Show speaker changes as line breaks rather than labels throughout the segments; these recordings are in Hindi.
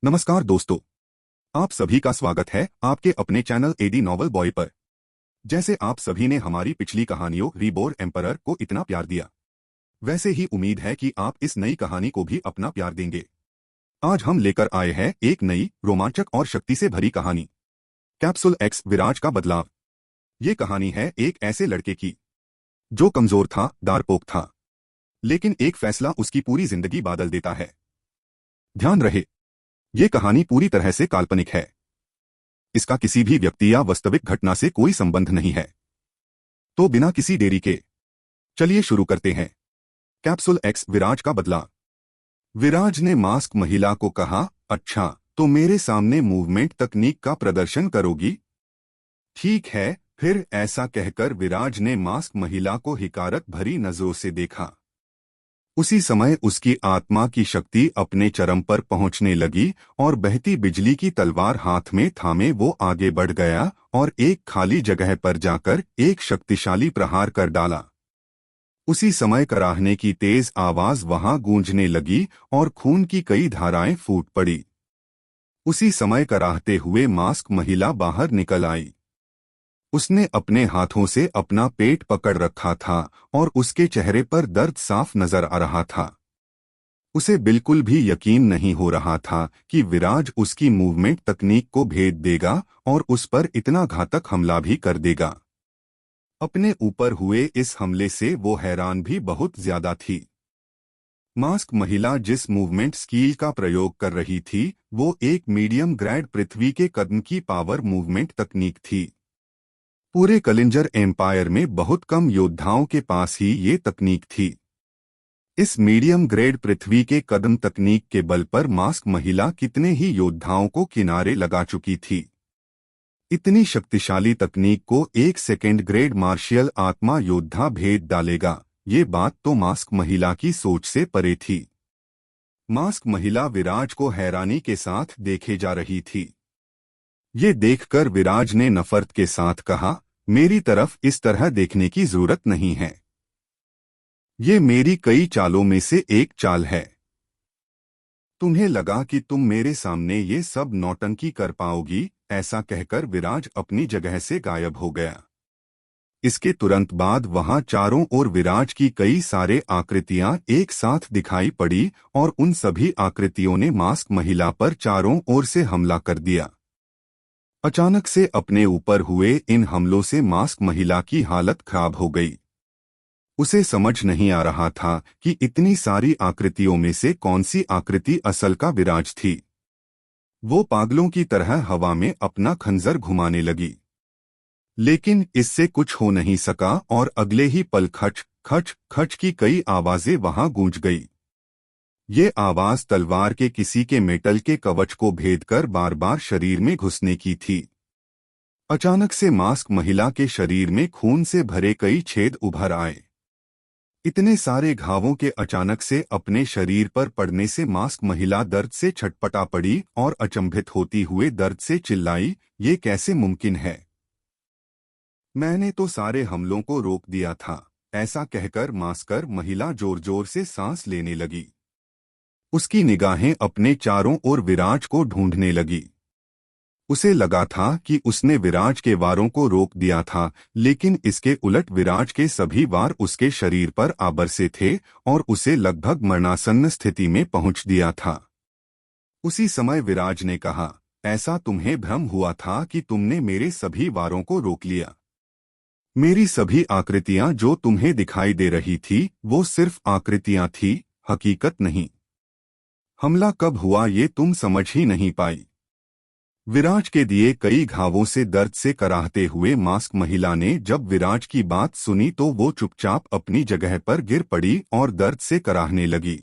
नमस्कार दोस्तों, आप सभी का स्वागत है आपके अपने चैनल एडी नॉवल बॉय पर। जैसे आप सभी ने हमारी पिछली कहानियों रीबोर्न एम्परर को इतना प्यार दिया, वैसे ही उम्मीद है कि आप इस नई कहानी को भी अपना प्यार देंगे। आज हम लेकर आए हैं एक नई, रोमांचक और शक्ति से भरी कहानी, कैप्सूल एक्स विराज का बदलाव। ये कहानी है एक ऐसे लड़के की जो कमजोर था, डरपोक था, लेकिन एक फैसला उसकी पूरी जिंदगी बदल देता है। ध्यान रहे, ये कहानी पूरी तरह से काल्पनिक है। इसका किसी भी व्यक्ति या वास्तविक घटना से कोई संबंध नहीं है। तो बिना किसी देरी के चलिए शुरू करते हैं। कैप्सूल एक्स विराज का बदला। विराज ने मास्क महिला को कहा, अच्छा तो मेरे सामने मूवमेंट तकनीक का प्रदर्शन करोगी? ठीक है। फिर ऐसा कहकर विराज ने मास्क महिला को हिकारत भरी नजरों से देखा। उसी समय उसकी आत्मा की शक्ति अपने चरम पर पहुंचने लगी और बहती बिजली की तलवार हाथ में थामे वो आगे बढ़ गया और एक खाली जगह पर जाकर एक शक्तिशाली प्रहार कर डाला। उसी समय कराहने की तेज आवाज वहां गूंजने लगी और खून की कई धाराएं फूट पड़ी। उसी समय कराहते हुए मास्क महिला बाहर निकल आई। उसने अपने हाथों से अपना पेट पकड़ रखा था और उसके चेहरे पर दर्द साफ नजर आ रहा था। उसे बिल्कुल भी यकीन नहीं हो रहा था कि विराज उसकी मूवमेंट तकनीक को भेद देगा और उस पर इतना घातक हमला भी कर देगा। अपने ऊपर हुए इस हमले से वो हैरान भी बहुत ज्यादा थी। मास्क महिला जिस मूवमेंट स्किल का प्रयोग कर रही थी वो एक मीडियम ग्रेड पृथ्वी के कदम की पावर मूवमेंट तकनीक थी। पूरे कलिंजर एम्पायर में बहुत कम योद्धाओं के पास ही ये तकनीक थी। इस मीडियम ग्रेड पृथ्वी के कदम तकनीक के बल पर मास्क महिला कितने ही योद्धाओं को किनारे लगा चुकी थी। इतनी शक्तिशाली तकनीक को एक सेकेंड ग्रेड मार्शियल आत्मा योद्धा भेद डालेगा, ये बात तो मास्क महिला की सोच से परे थी। मास्क महिला विराज को हैरानी के साथ देखे जा रही थी। ये देखकर विराज ने नफरत के साथ कहा, मेरी तरफ इस तरह देखने की जरूरत नहीं है। ये मेरी कई चालों में से एक चाल है। तुम्हें लगा कि तुम मेरे सामने ये सब नौटंकी कर पाओगी? ऐसा कहकर विराज अपनी जगह से गायब हो गया। इसके तुरंत बाद वहां चारों ओर विराज की कई सारे आकृतियां एक साथ दिखाई पड़ी और उन सभी आकृतियों ने मास्क महिला पर चारों ओर से हमला कर दिया। अचानक से अपने ऊपर हुए इन हमलों से मास्क महिला की हालत खराब हो गई। उसे समझ नहीं आ रहा था कि इतनी सारी आकृतियों में से कौन सी आकृति असल का विराज थी। वो पागलों की तरह हवा में अपना खंजर घुमाने लगी, लेकिन इससे कुछ हो नहीं सका और अगले ही पल खच खच खच की कई आवाजें वहां गूंज गई। ये आवाज तलवार के किसी के मेटल के कवच को भेदकर बार बार शरीर में घुसने की थी। अचानक से मास्क महिला के शरीर में खून से भरे कई छेद उभर आए। इतने सारे घावों के अचानक से अपने शरीर पर पड़ने से मास्क महिला दर्द से छटपटा पड़ी और अचंभित होती हुए दर्द से चिल्लाई, ये कैसे मुमकिन है? मैंने तो सारे हमलों को रोक दिया था। ऐसा कहकर मास्कर महिला जोर जोर से सांस लेने लगी। उसकी निगाहें अपने चारों ओर विराज को ढूंढने लगी। उसे लगा था कि उसने विराज के वारों को रोक दिया था, लेकिन इसके उलट विराज के सभी वार उसके शरीर पर आ बरसे थे और उसे लगभग मरणासन्न स्थिति में पहुंच दिया था। उसी समय विराज ने कहा, ऐसा तुम्हें भ्रम हुआ था कि तुमने मेरे सभी वारों को रोक लिया। मेरी सभी आकृतियां जो तुम्हें दिखाई दे रही थी वो सिर्फ आकृतियां थी, हकीकत नहीं। हमला कब हुआ ये तुम समझ ही नहीं पाई। विराज के दिए कई घावों से दर्द से कराहते हुए मास्क महिला ने जब विराज की बात सुनी तो वो चुपचाप अपनी जगह पर गिर पड़ी और दर्द से कराहने लगी।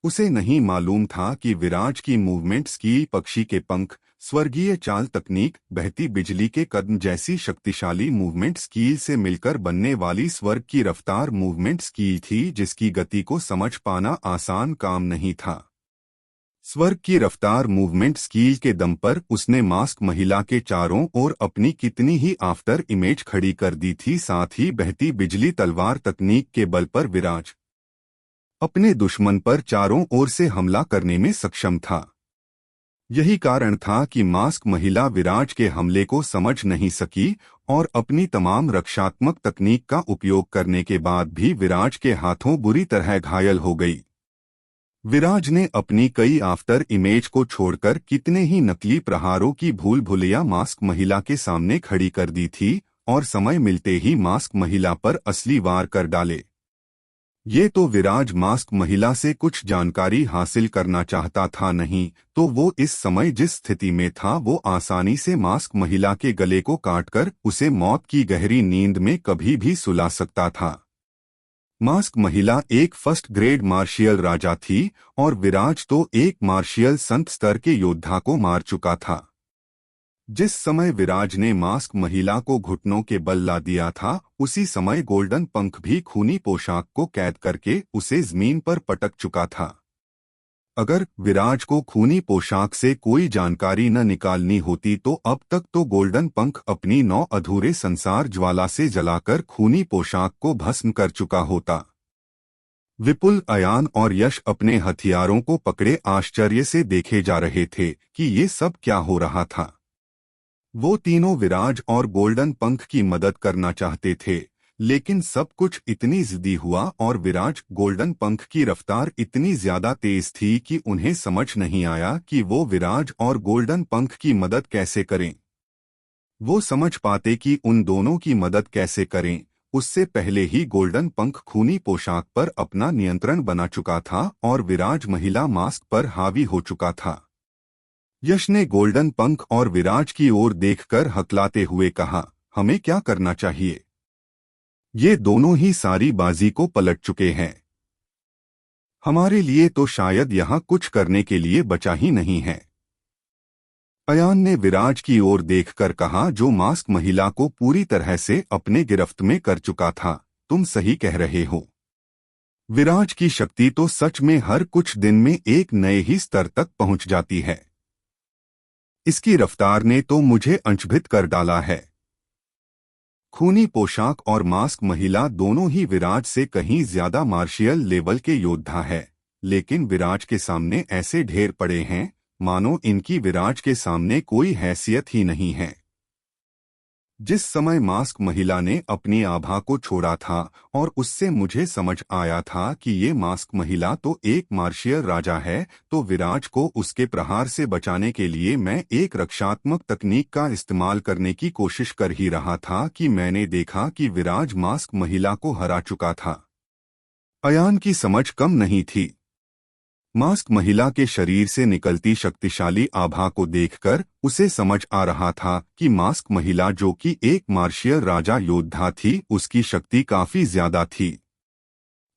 उसे नहीं मालूम था कि विराज की मूवमेंट स्किल पक्षी के पंख, स्वर्गीय चाल तकनीक, बहती बिजली के कदम जैसी शक्तिशाली मूवमेंट स्किल से मिलकर बनने वाली स्वर्ग की रफ्तार मूवमेंट स्किल थी, जिसकी गति को समझ पाना आसान काम नहीं था। स्वर्ग की रफ्तार मूवमेंट स्किल के दम पर उसने मास्क महिला के चारों ओर अपनी कितनी ही आफ्टर इमेज खड़ी कर दी थी। साथ ही बहती बिजली तलवार तकनीक के बल पर विराज अपने दुश्मन पर चारों ओर से हमला करने में सक्षम था। यही कारण था कि मास्क महिला विराज के हमले को समझ नहीं सकी और अपनी तमाम रक्षात्मक तकनीक का उपयोग करने के बाद भी विराज के हाथों बुरी तरह घायल हो गई। विराज ने अपनी कई आफ्टर इमेज को छोड़कर कितने ही नकली प्रहारों की भूल भुलैया मास्क महिला के सामने खड़ी कर दी थी और समय मिलते ही मास्क महिला पर असली वार कर डाले। ये तो विराज मास्क महिला से कुछ जानकारी हासिल करना चाहता था, नहीं तो वो इस समय जिस स्थिति में था वो आसानी से मास्क महिला के गले को काटकर उसे मौत की गहरी नींद में कभी भी सुला सकता था। मास्क महिला एक फर्स्ट ग्रेड मार्शियल राजा थी और विराज तो एक मार्शियल संत स्तर के योद्धा को मार चुका था। जिस समय विराज ने मास्क महिला को घुटनों के बल ला दिया था, उसी समय गोल्डन पंख भी खूनी पोशाक को कैद करके उसे जमीन पर पटक चुका था। अगर विराज को खूनी पोशाक से कोई जानकारी न निकालनी होती तो अब तक तो गोल्डन पंख अपनी 9 अधूरे संसार ज्वाला से जलाकर खूनी पोशाक को भस्म कर चुका होता। विपुल, अयान और यश अपने हथियारों को पकड़े आश्चर्य से देखे जा रहे थे कि ये सब क्या हो रहा था। वो तीनों विराज और गोल्डन पंख की मदद करना चाहते थे, लेकिन सब कुछ इतनी जिद्दी हुआ और विराज गोल्डन पंख की रफ्तार इतनी ज्यादा तेज थी कि उन्हें समझ नहीं आया कि वो विराज और गोल्डन पंख की मदद कैसे करें। वो समझ पाते कि उन दोनों की मदद कैसे करें, उससे पहले ही गोल्डन पंख खूनी पोशाक पर अपना नियंत्रण बना चुका था और विराज महिला मास्क पर हावी हो चुका था। यश ने गोल्डन पंख और विराज की ओर देखकर हकलाते हुए कहा, हमें क्या करना चाहिए? ये दोनों ही सारी बाजी को पलट चुके हैं। हमारे लिए तो शायद यहाँ कुछ करने के लिए बचा ही नहीं है। अयान ने विराज की ओर देखकर कहा, जो मास्क महिला को पूरी तरह से अपने गिरफ्त में कर चुका था। तुम सही कह रहे हो। विराज की शक्ति तो सच में हर कुछ दिन में एक नए ही स्तर तक पहुंच जाती है। इसकी रफ्तार ने तो मुझे अचंभित कर डाला है। खूनी पोशाक और मास्क महिला दोनों ही विराज से कहीं ज्यादा मार्शियल लेवल के योद्धा है, लेकिन विराज के सामने ऐसे ढेर पड़े हैं मानो इनकी विराज के सामने कोई हैसियत ही नहीं है। जिस समय मास्क महिला ने अपनी आभा को छोड़ा था और उससे मुझे समझ आया था कि ये मास्क महिला तो एक मार्शियल राजा है, तो विराज को उसके प्रहार से बचाने के लिए मैं एक रक्षात्मक तकनीक का इस्तेमाल करने की कोशिश कर ही रहा था कि मैंने देखा कि विराज मास्क महिला को हरा चुका था। अयान की समझ कम नहीं थी। मास्क महिला के शरीर से निकलती शक्तिशाली आभा को देखकर उसे समझ आ रहा था कि मास्क महिला, जो कि एक मार्शियल राजा योद्धा थी, उसकी शक्ति काफी ज्यादा थी।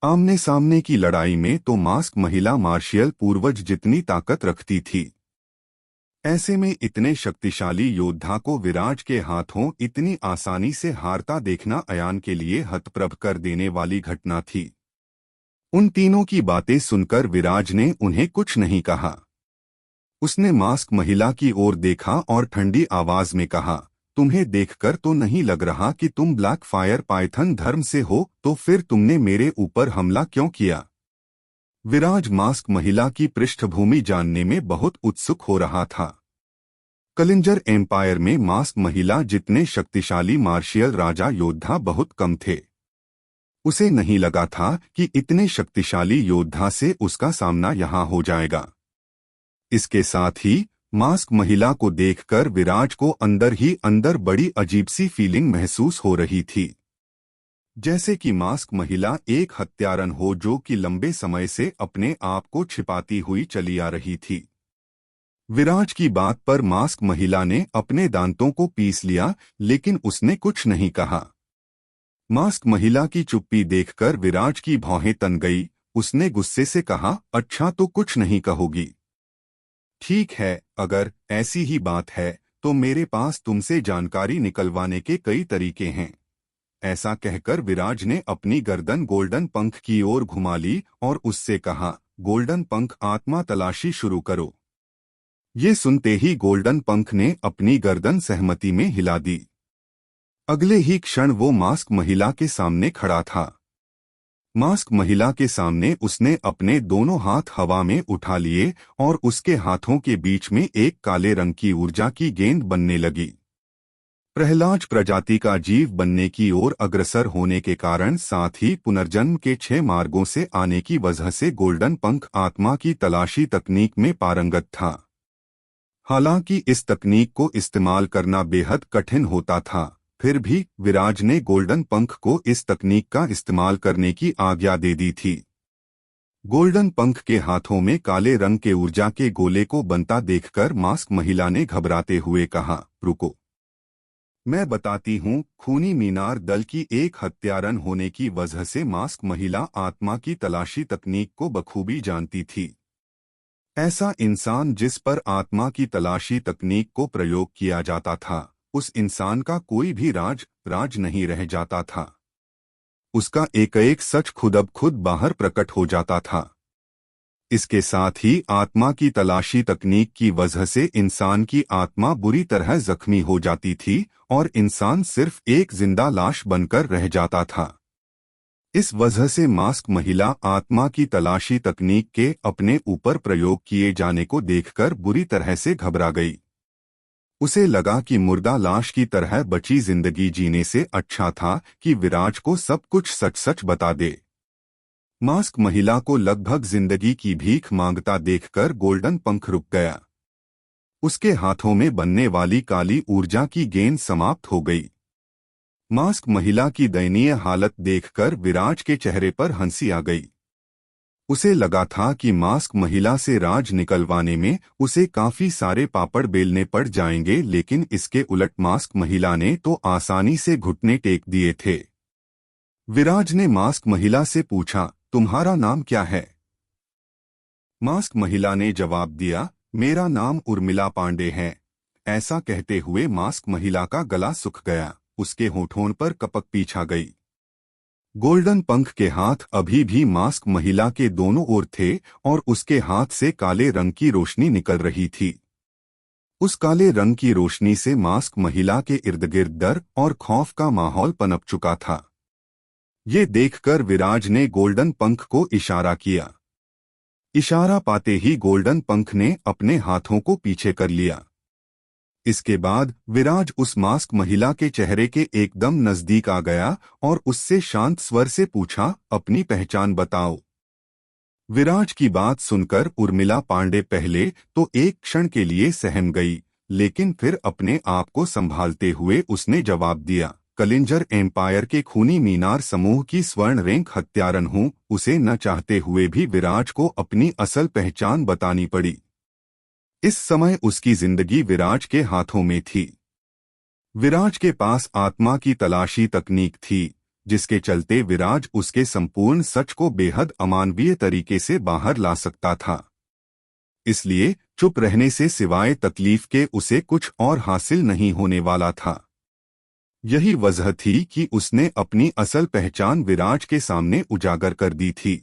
आमने सामने की लड़ाई में तो मास्क महिला मार्शियल पूर्वज जितनी ताकत रखती थी। ऐसे में इतने शक्तिशाली योद्धा को विराज के हाथों इतनी आसानी से हारता देखना अयान के लिए हतप्रभ कर देने वाली घटना थी। उन तीनों की बातें सुनकर विराज ने उन्हें कुछ नहीं कहा। उसने मास्क महिला की ओर देखा और ठंडी आवाज में कहा, तुम्हें देखकर तो नहीं लग रहा कि तुम ब्लैक फायर पाइथन धर्म से हो, तो फिर तुमने मेरे ऊपर हमला क्यों किया? विराज मास्क महिला की पृष्ठभूमि जानने में बहुत उत्सुक हो रहा था। कलिंजर एम्पायर में मास्क महिला जितने शक्तिशाली मार्शियल राजा योद्धा बहुत कम थे। उसे नहीं लगा था कि इतने शक्तिशाली योद्धा से उसका सामना यहाँ हो जाएगा। इसके साथ ही मास्क महिला को देखकर विराज को अंदर ही अंदर बड़ी अजीब सी फीलिंग महसूस हो रही थी, जैसे कि मास्क महिला एक हत्यारन हो जो कि लंबे समय से अपने आप को छिपाती हुई चली आ रही थी। विराज की बात पर मास्क महिला ने अपने दांतों को पीस लिया, लेकिन उसने कुछ नहीं कहा। मास्क महिला की चुप्पी देखकर विराज की भौहें तन गई। उसने गुस्से से कहा, अच्छा तो कुछ नहीं कहोगी? ठीक है, अगर ऐसी ही बात है तो मेरे पास तुमसे जानकारी निकलवाने के कई तरीके हैं। ऐसा कहकर विराज ने अपनी गर्दन गोल्डन पंख की ओर घुमा ली और उससे कहा, गोल्डन पंख, आत्मा तलाशी शुरू करो। ये सुनते ही गोल्डन पंख ने अपनी गर्दन सहमति में हिला दी। अगले ही क्षण वो मास्क महिला के सामने खड़ा था। मास्क महिला के सामने उसने अपने दोनों हाथ हवा में उठा लिए और उसके हाथों के बीच में एक काले रंग की ऊर्जा की गेंद बनने लगी। प्रहलाद प्रजाति का जीव बनने की ओर अग्रसर होने के कारण साथ ही पुनर्जन्म के 6 मार्गों से आने की वजह से गोल्डन पंख आत्मा की तलाशी तकनीक में पारंगत था। हालांकि इस तकनीक को इस्तेमाल करना बेहद कठिन होता था, फिर भी विराज ने गोल्डन पंख को इस तकनीक का इस्तेमाल करने की आज्ञा दे दी थी। गोल्डन पंख के हाथों में काले रंग के ऊर्जा के गोले को बनता देखकर मास्क महिला ने घबराते हुए कहा, रुको, मैं बताती हूँ। खूनी मीनार दल की एक हत्यारन होने की वजह से मास्क महिला आत्मा की तलाशी तकनीक को बखूबी जानती थी। ऐसा इंसान जिस पर आत्मा की तलाशी तकनीक को प्रयोग किया जाता था, उस इंसान का कोई भी राज नहीं रह जाता था। उसका एक सच खुद अब खुद बाहर प्रकट हो जाता था। इसके साथ ही आत्मा की तलाशी तकनीक की वजह से इंसान की आत्मा बुरी तरह जख्मी हो जाती थी और इंसान सिर्फ एक जिंदा लाश बनकर रह जाता था। इस वजह से मास्क महिला आत्मा की तलाशी तकनीक के अपने ऊपर प्रयोग किए जाने को देखकर बुरी तरह से घबरा गई। उसे लगा कि मुर्दा लाश की तरह बची जिंदगी जीने से अच्छा था कि विराज को सब कुछ सच सच बता दे। मास्क महिला को लगभग जिंदगी की भीख मांगता देखकर गोल्डन पंख रुक गया। उसके हाथों में बनने वाली काली ऊर्जा की गेंद समाप्त हो गई। मास्क महिला की दयनीय हालत देखकर विराज के चेहरे पर हंसी आ गई। उसे लगा था कि मास्क महिला से राज निकलवाने में उसे काफी सारे पापड़ बेलने पड़ जाएंगे, लेकिन इसके उलट मास्क महिला ने तो आसानी से घुटने टेक दिए थे। विराज ने मास्क महिला से पूछा, तुम्हारा नाम क्या है? मास्क महिला ने जवाब दिया, मेरा नाम उर्मिला पांडे है। ऐसा कहते हुए मास्क महिला का गला सूख गया, उसके होठों पर कपक पीछा गई। गोल्डन पंख के हाथ अभी भी मास्क महिला के दोनों ओर थे और उसके हाथ से काले रंग की रोशनी निकल रही थी। उस काले रंग की रोशनी से मास्क महिला के इर्द गिर्द डर और खौफ का माहौल पनप चुका था। ये देखकर विराज ने गोल्डन पंख को इशारा किया। इशारा पाते ही गोल्डन पंख ने अपने हाथों को पीछे कर लिया। इसके बाद विराज उस मास्क महिला के चेहरे के एकदम नजदीक आ गया और उससे शांत स्वर से पूछा, अपनी पहचान बताओ। विराज की बात सुनकर उर्मिला पांडे पहले तो एक क्षण के लिए सहम गई, लेकिन फिर अपने आप को संभालते हुए उसने जवाब दिया, कलिंजर एम्पायर के खूनी मीनार समूह की स्वर्ण रैंक हत्यारन हूँ। उसे न चाहते हुए भी विराज को अपनी असल पहचान बतानी पड़ी। इस समय उसकी जिंदगी विराज के हाथों में थी। विराज के पास आत्मा की तलाशी तकनीक थी, जिसके चलते विराज उसके संपूर्ण सच को बेहद अमानवीय तरीके से बाहर ला सकता था। इसलिए चुप रहने से सिवाय तकलीफ के उसे कुछ और हासिल नहीं होने वाला था। यही वजह थी कि उसने अपनी असल पहचान विराज के सामने उजागर कर दी थी।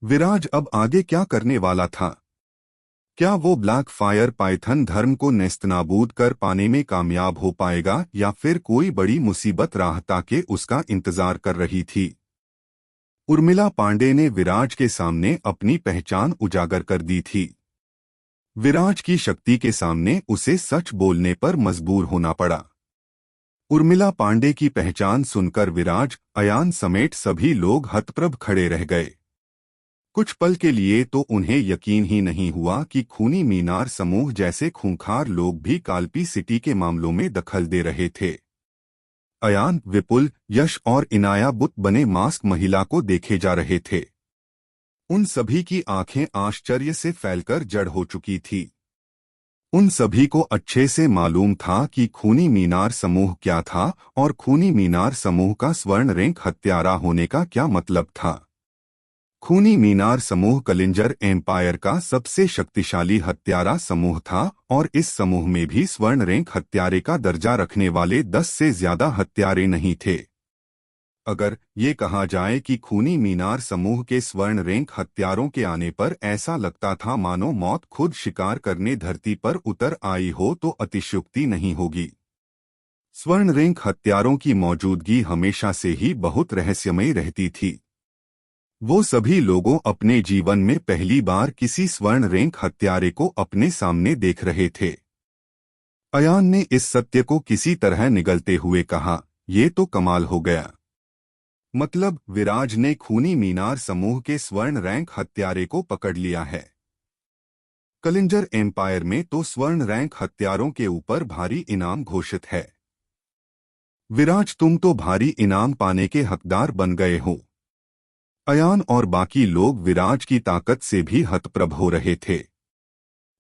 विराज अब आगे क्या करने वाला था? क्या वो ब्लैक फायर पाइथन धर्म को नेस्तनाबूद कर पाने में कामयाब हो पाएगा या फिर कोई बड़ी मुसीबत राह ताके उसका इंतजार कर रही थी? उर्मिला पांडे ने विराज के सामने अपनी पहचान उजागर कर दी थी। विराज की शक्ति के सामने उसे सच बोलने पर मजबूर होना पड़ा। उर्मिला पांडे की पहचान सुनकर विराज, अयान समेत सभी लोग हतप्रभ खड़े रह गए। कुछ पल के लिए तो उन्हें यकीन ही नहीं हुआ कि खूनी मीनार समूह जैसे खूंखार लोग भी काल्पी सिटी के मामलों में दखल दे रहे थे। अयान, विपुल, यश और इनाया बुत बने मास्क महिला को देखे जा रहे थे। उन सभी की आंखें आश्चर्य से फैलकर जड़ हो चुकी थी। उन सभी को अच्छे से मालूम था कि खूनी मीनार समूह क्या था और खूनी मीनार समूह का स्वर्ण रैंक हत्यारा होने का क्या मतलब था। खूनी मीनार समूह कलिंजर एम्पायर का सबसे शक्तिशाली हत्यारा समूह था और इस समूह में भी स्वर्ण रैंक हत्यारे का दर्जा रखने वाले 10 से ज्यादा हत्यारे नहीं थे। अगर ये कहा जाए कि खूनी मीनार समूह के स्वर्ण रैंक हत्यारों के आने पर ऐसा लगता था मानो मौत खुद शिकार करने धरती पर उतर आई हो तो अतिशयोक्ति नहीं होगी। स्वर्ण रैंक हत्यारों की मौजूदगी हमेशा से ही बहुत रहस्यमयी रहती थी। वो सभी लोगों अपने जीवन में पहली बार किसी स्वर्ण रैंक हत्यारे को अपने सामने देख रहे थे। अयान ने इस सत्य को किसी तरह निगलते हुए कहा, ये तो कमाल हो गया। मतलब विराज ने खूनी मीनार समूह के स्वर्ण रैंक हत्यारे को पकड़ लिया है। कलिंजर एम्पायर में तो स्वर्ण रैंक हत्यारों के ऊपर भारी इनाम घोषित है। विराज, तुम तो भारी इनाम पाने के हकदार बन गए हो। अयान और बाकी लोग विराज की ताकत से भी हतप्रभ हो रहे थे।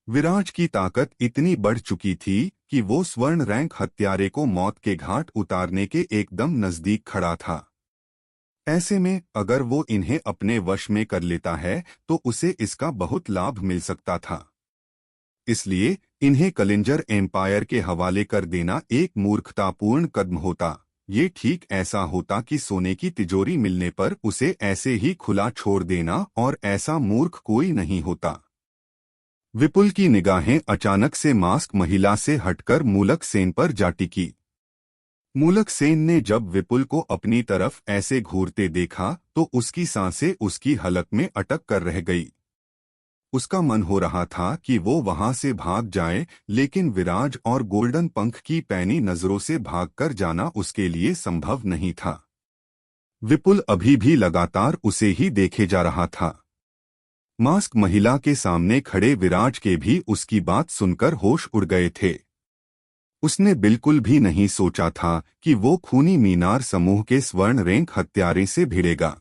विराज की ताकत इतनी बढ़ चुकी थी कि वो स्वर्ण रैंक हत्यारे को मौत के घाट उतारने के एकदम नजदीक खड़ा था। ऐसे में अगर वो इन्हें अपने वश में कर लेता है तो उसे इसका बहुत लाभ मिल सकता था। इसलिए इन्हें कलिंजर एम्पायर के हवाले कर देना एक मूर्खतापूर्ण कदम होता। ये ठीक ऐसा होता कि सोने की तिजोरी मिलने पर उसे ऐसे ही खुला छोड़ देना, और ऐसा मूर्ख कोई नहीं होता। विपुल की निगाहें अचानक से मास्क महिला से हटकर मूलक सेन पर जा टिकी। मूलक सेन ने जब विपुल को अपनी तरफ ऐसे घूरते देखा तो उसकी सांसें उसकी हलक में अटक कर रह गई। उसका मन हो रहा था कि वो वहां से भाग जाए, लेकिन विराज और गोल्डन पंख की पैनी नजरों से भागकर जाना उसके लिए संभव नहीं था। विपुल अभी भी लगातार उसे ही देखे जा रहा था। मास्क महिला के सामने खड़े विराज के भी उसकी बात सुनकर होश उड़ गए थे। उसने बिल्कुल भी नहीं सोचा था कि वो खूनी मीनार समूह के स्वर्ण रैंक हत्यारे से भिड़ेगा।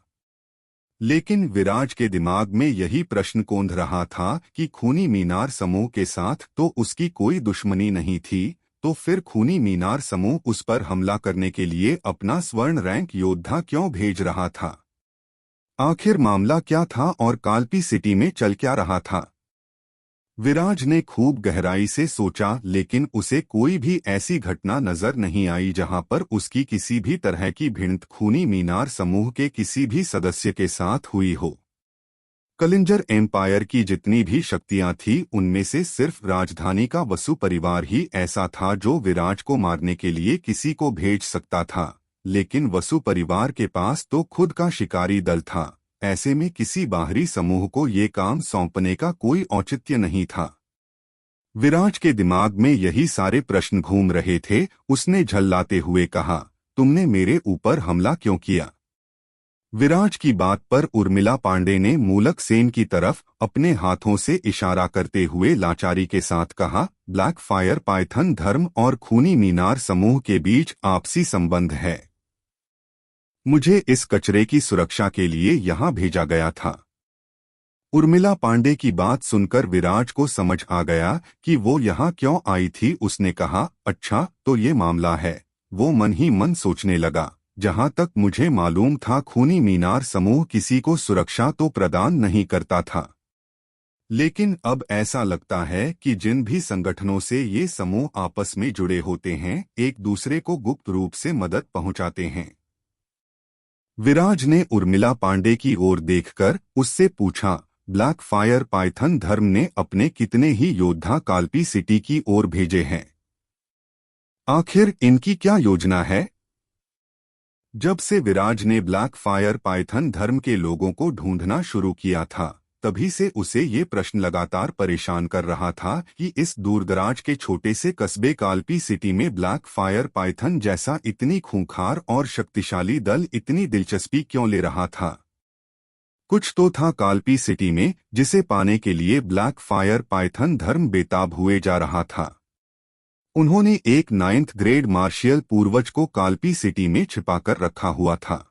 लेकिन विराज के दिमाग में यही प्रश्न कौंध रहा था कि खूनी मीनार समूह के साथ तो उसकी कोई दुश्मनी नहीं थी, तो फिर खूनी मीनार समूह उस पर हमला करने के लिए अपना स्वर्ण रैंक योद्धा क्यों भेज रहा था? आखिर मामला क्या था और कालपी सिटी में चल क्या रहा था? विराज ने खूब गहराई से सोचा, लेकिन उसे कोई भी ऐसी घटना नजर नहीं आई जहां पर उसकी किसी भी तरह की भिड़ंत खूनी मीनार समूह के किसी भी सदस्य के साथ हुई हो। कलिंजर एम्पायर की जितनी भी शक्तियां थी उनमें से सिर्फ राजधानी का वसु परिवार ही ऐसा था जो विराज को मारने के लिए किसी को भेज सकता था। लेकिन वसु परिवार के पास तो खुद का शिकारी दल था। ऐसे में किसी बाहरी समूह को ये काम सौंपने का कोई औचित्य नहीं था। विराज के दिमाग में यही सारे प्रश्न घूम रहे थे। उसने झल्लाते हुए कहा, तुमने मेरे ऊपर हमला क्यों किया? विराज की बात पर उर्मिला पांडे ने मूलक सेन की तरफ अपने हाथों से इशारा करते हुए लाचारी के साथ कहा, ब्लैक फायर पाइथन धर्म और खूनी मीनार समूह के बीच आपसी संबंध है। मुझे इस कचरे की सुरक्षा के लिए यहाँ भेजा गया था। उर्मिला पांडे की बात सुनकर विराज को समझ आ गया कि वो यहाँ क्यों आई थी। उसने कहा, अच्छा तो ये मामला है। वो मन ही मन सोचने लगा, जहाँ तक मुझे मालूम था खूनी मीनार समूह किसी को सुरक्षा तो प्रदान नहीं करता था। लेकिन अब ऐसा लगता है कि जिन भी संगठनों से ये समूह आपस में जुड़े होते हैं, एक दूसरे को गुप्त रूप से मदद पहुंचाते हैं। विराज ने उर्मिला पांडे की ओर देखकर उससे पूछा, ब्लैक फायर पाइथन धर्म ने अपने कितने ही योद्धा कालपी सिटी की ओर भेजे हैं? आखिर इनकी क्या योजना है? जब से विराज ने ब्लैक फायर पाइथन धर्म के लोगों को ढूंढना शुरू किया था, तभी से उसे ये प्रश्न लगातार परेशान कर रहा था कि इस दूरदराज के छोटे से कस्बे कालपी सिटी में ब्लैक फायर पाइथन जैसा इतनी खूंखार और शक्तिशाली दल इतनी दिलचस्पी क्यों ले रहा था। कुछ तो था कालपी सिटी में जिसे पाने के लिए ब्लैक फायर पाइथन धर्म बेताब हुए जा रहा था। उन्होंने एक 9th ग्रेड मार्शियल पूर्वज को कालपी सिटी में छिपाकर रखा हुआ था।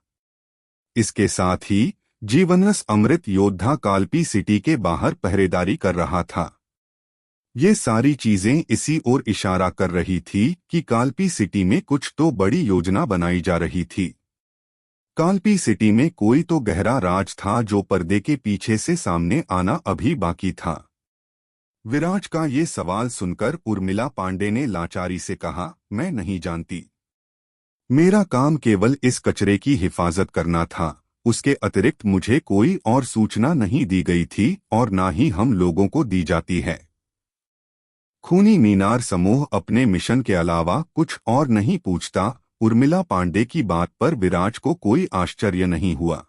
इसके साथ ही जीवनरस अमृत योद्धा कालपी सिटी के बाहर पहरेदारी कर रहा था। ये सारी चीजें इसी ओर इशारा कर रही थी कि कालपी सिटी में कुछ तो बड़ी योजना बनाई जा रही थी। कालपी सिटी में कोई तो गहरा राज था जो पर्दे के पीछे से सामने आना अभी बाकी था। विराज का ये सवाल सुनकर उर्मिला पांडे ने लाचारी से कहा, मैं नहीं जानती। मेरा काम केवल इस कचरे की हिफाजत करना था। उसके अतिरिक्त मुझे कोई और सूचना नहीं दी गई थी और ना ही हम लोगों को दी जाती है। खूनी मीनार समूह अपने मिशन के अलावा कुछ और नहीं पूछता। उर्मिला पांडे की बात पर विराज को कोई आश्चर्य नहीं हुआ।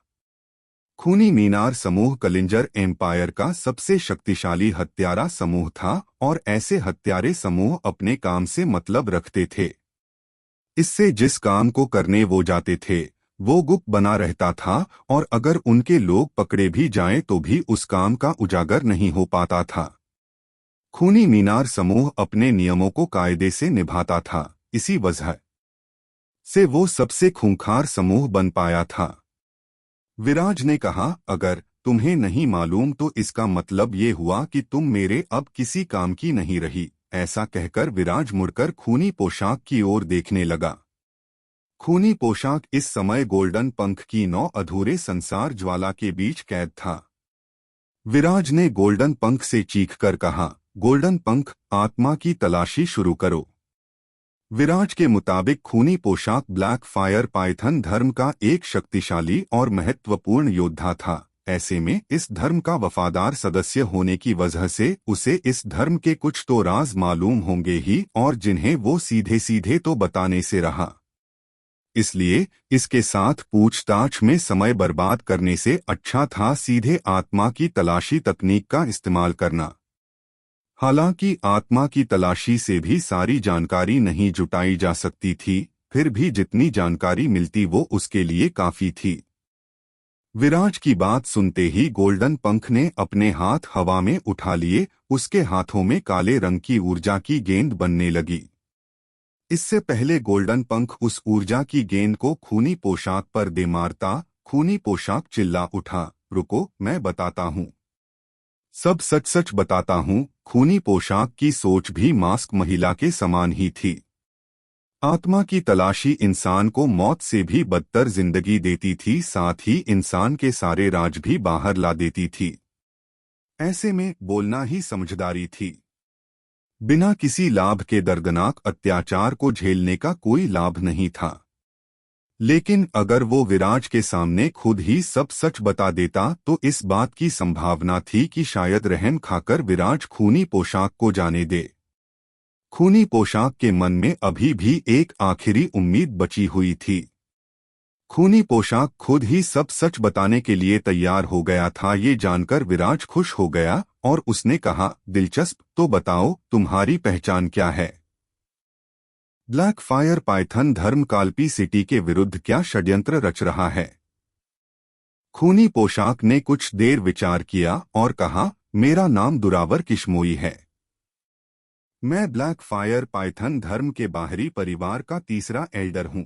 खूनी मीनार समूह कलिंजर एम्पायर का सबसे शक्तिशाली हत्यारा समूह था और ऐसे हत्यारे समूह अपने काम से मतलब रखते थे। इससे जिस काम को करने वो जाते थे वो गुप्त बना रहता था और अगर उनके लोग पकड़े भी जाएं तो भी उस काम का उजागर नहीं हो पाता था। खूनी मीनार समूह अपने नियमों को कायदे से निभाता था, इसी वजह से वो सबसे खूंखार समूह बन पाया था। विराज ने कहा, अगर तुम्हें नहीं मालूम तो इसका मतलब ये हुआ कि तुम मेरे अब किसी काम की नहीं रही। ऐसा कहकर विराज मुड़कर खूनी पोशाक की ओर देखने लगा। खूनी पोशाक इस समय गोल्डन पंख की 9 अधूरे संसार ज्वाला के बीच कैद था। विराज ने गोल्डन पंख से चीखकर कहा, गोल्डन पंख, आत्मा की तलाशी शुरू करो। विराज के मुताबिक खूनी पोशाक ब्लैक फायर पाइथन धर्म का एक शक्तिशाली और महत्वपूर्ण योद्धा था। ऐसे में इस धर्म का वफादार सदस्य होने की वजह से उसे इस धर्म के कुछ तो राज मालूम होंगे ही और जिन्हें वो सीधे सीधे तो बताने से रहा। इसलिए इसके साथ पूछताछ में समय बर्बाद करने से अच्छा था सीधे आत्मा की तलाशी तकनीक का इस्तेमाल करना। हालांकि आत्मा की तलाशी से भी सारी जानकारी नहीं जुटाई जा सकती थी, फिर भी जितनी जानकारी मिलती वो उसके लिए काफी थी। विराज की बात सुनते ही गोल्डन पंख ने अपने हाथ हवा में उठा लिए। उसके हाथों में काले रंग की ऊर्जा की गेंद बनने लगी। इससे पहले गोल्डन पंख उस ऊर्जा की गेंद को खूनी पोशाक पर दे मारता, खूनी पोशाक चिल्ला उठा, रुको, मैं बताता हूँ, सब सच सच बताता हूँ। खूनी पोशाक की सोच भी मास्क महिला के समान ही थी। आत्मा की तलाशी इंसान को मौत से भी बदतर जिंदगी देती थी, साथ ही इंसान के सारे राज भी बाहर ला देती थी। ऐसे में बोलना ही समझदारी थी। बिना किसी लाभ के दर्दनाक अत्याचार को झेलने का कोई लाभ नहीं था। लेकिन अगर वो विराज के सामने खुद ही सब सच बता देता तो इस बात की संभावना थी कि शायद रहम खाकर विराज खूनी पोशाक को जाने दे। खूनी पोशाक के मन में अभी भी एक आखिरी उम्मीद बची हुई थी। खूनी पोशाक खुद ही सब सच बताने के लिए तैयार हो गया था। ये जानकर विराज खुश हो गया और उसने कहा, दिलचस्प, तो बताओ तुम्हारी पहचान क्या है? ब्लैक फायर पाइथन धर्म काल्पी सिटी के विरुद्ध क्या षड्यंत्र रच रहा है? खूनी पोशाक ने कुछ देर विचार किया और कहा, मेरा नाम दुरावर किश्मोई है। मैं ब्लैक फायर पाइथन धर्म के बाहरी परिवार का तीसरा एल्डर हूँ।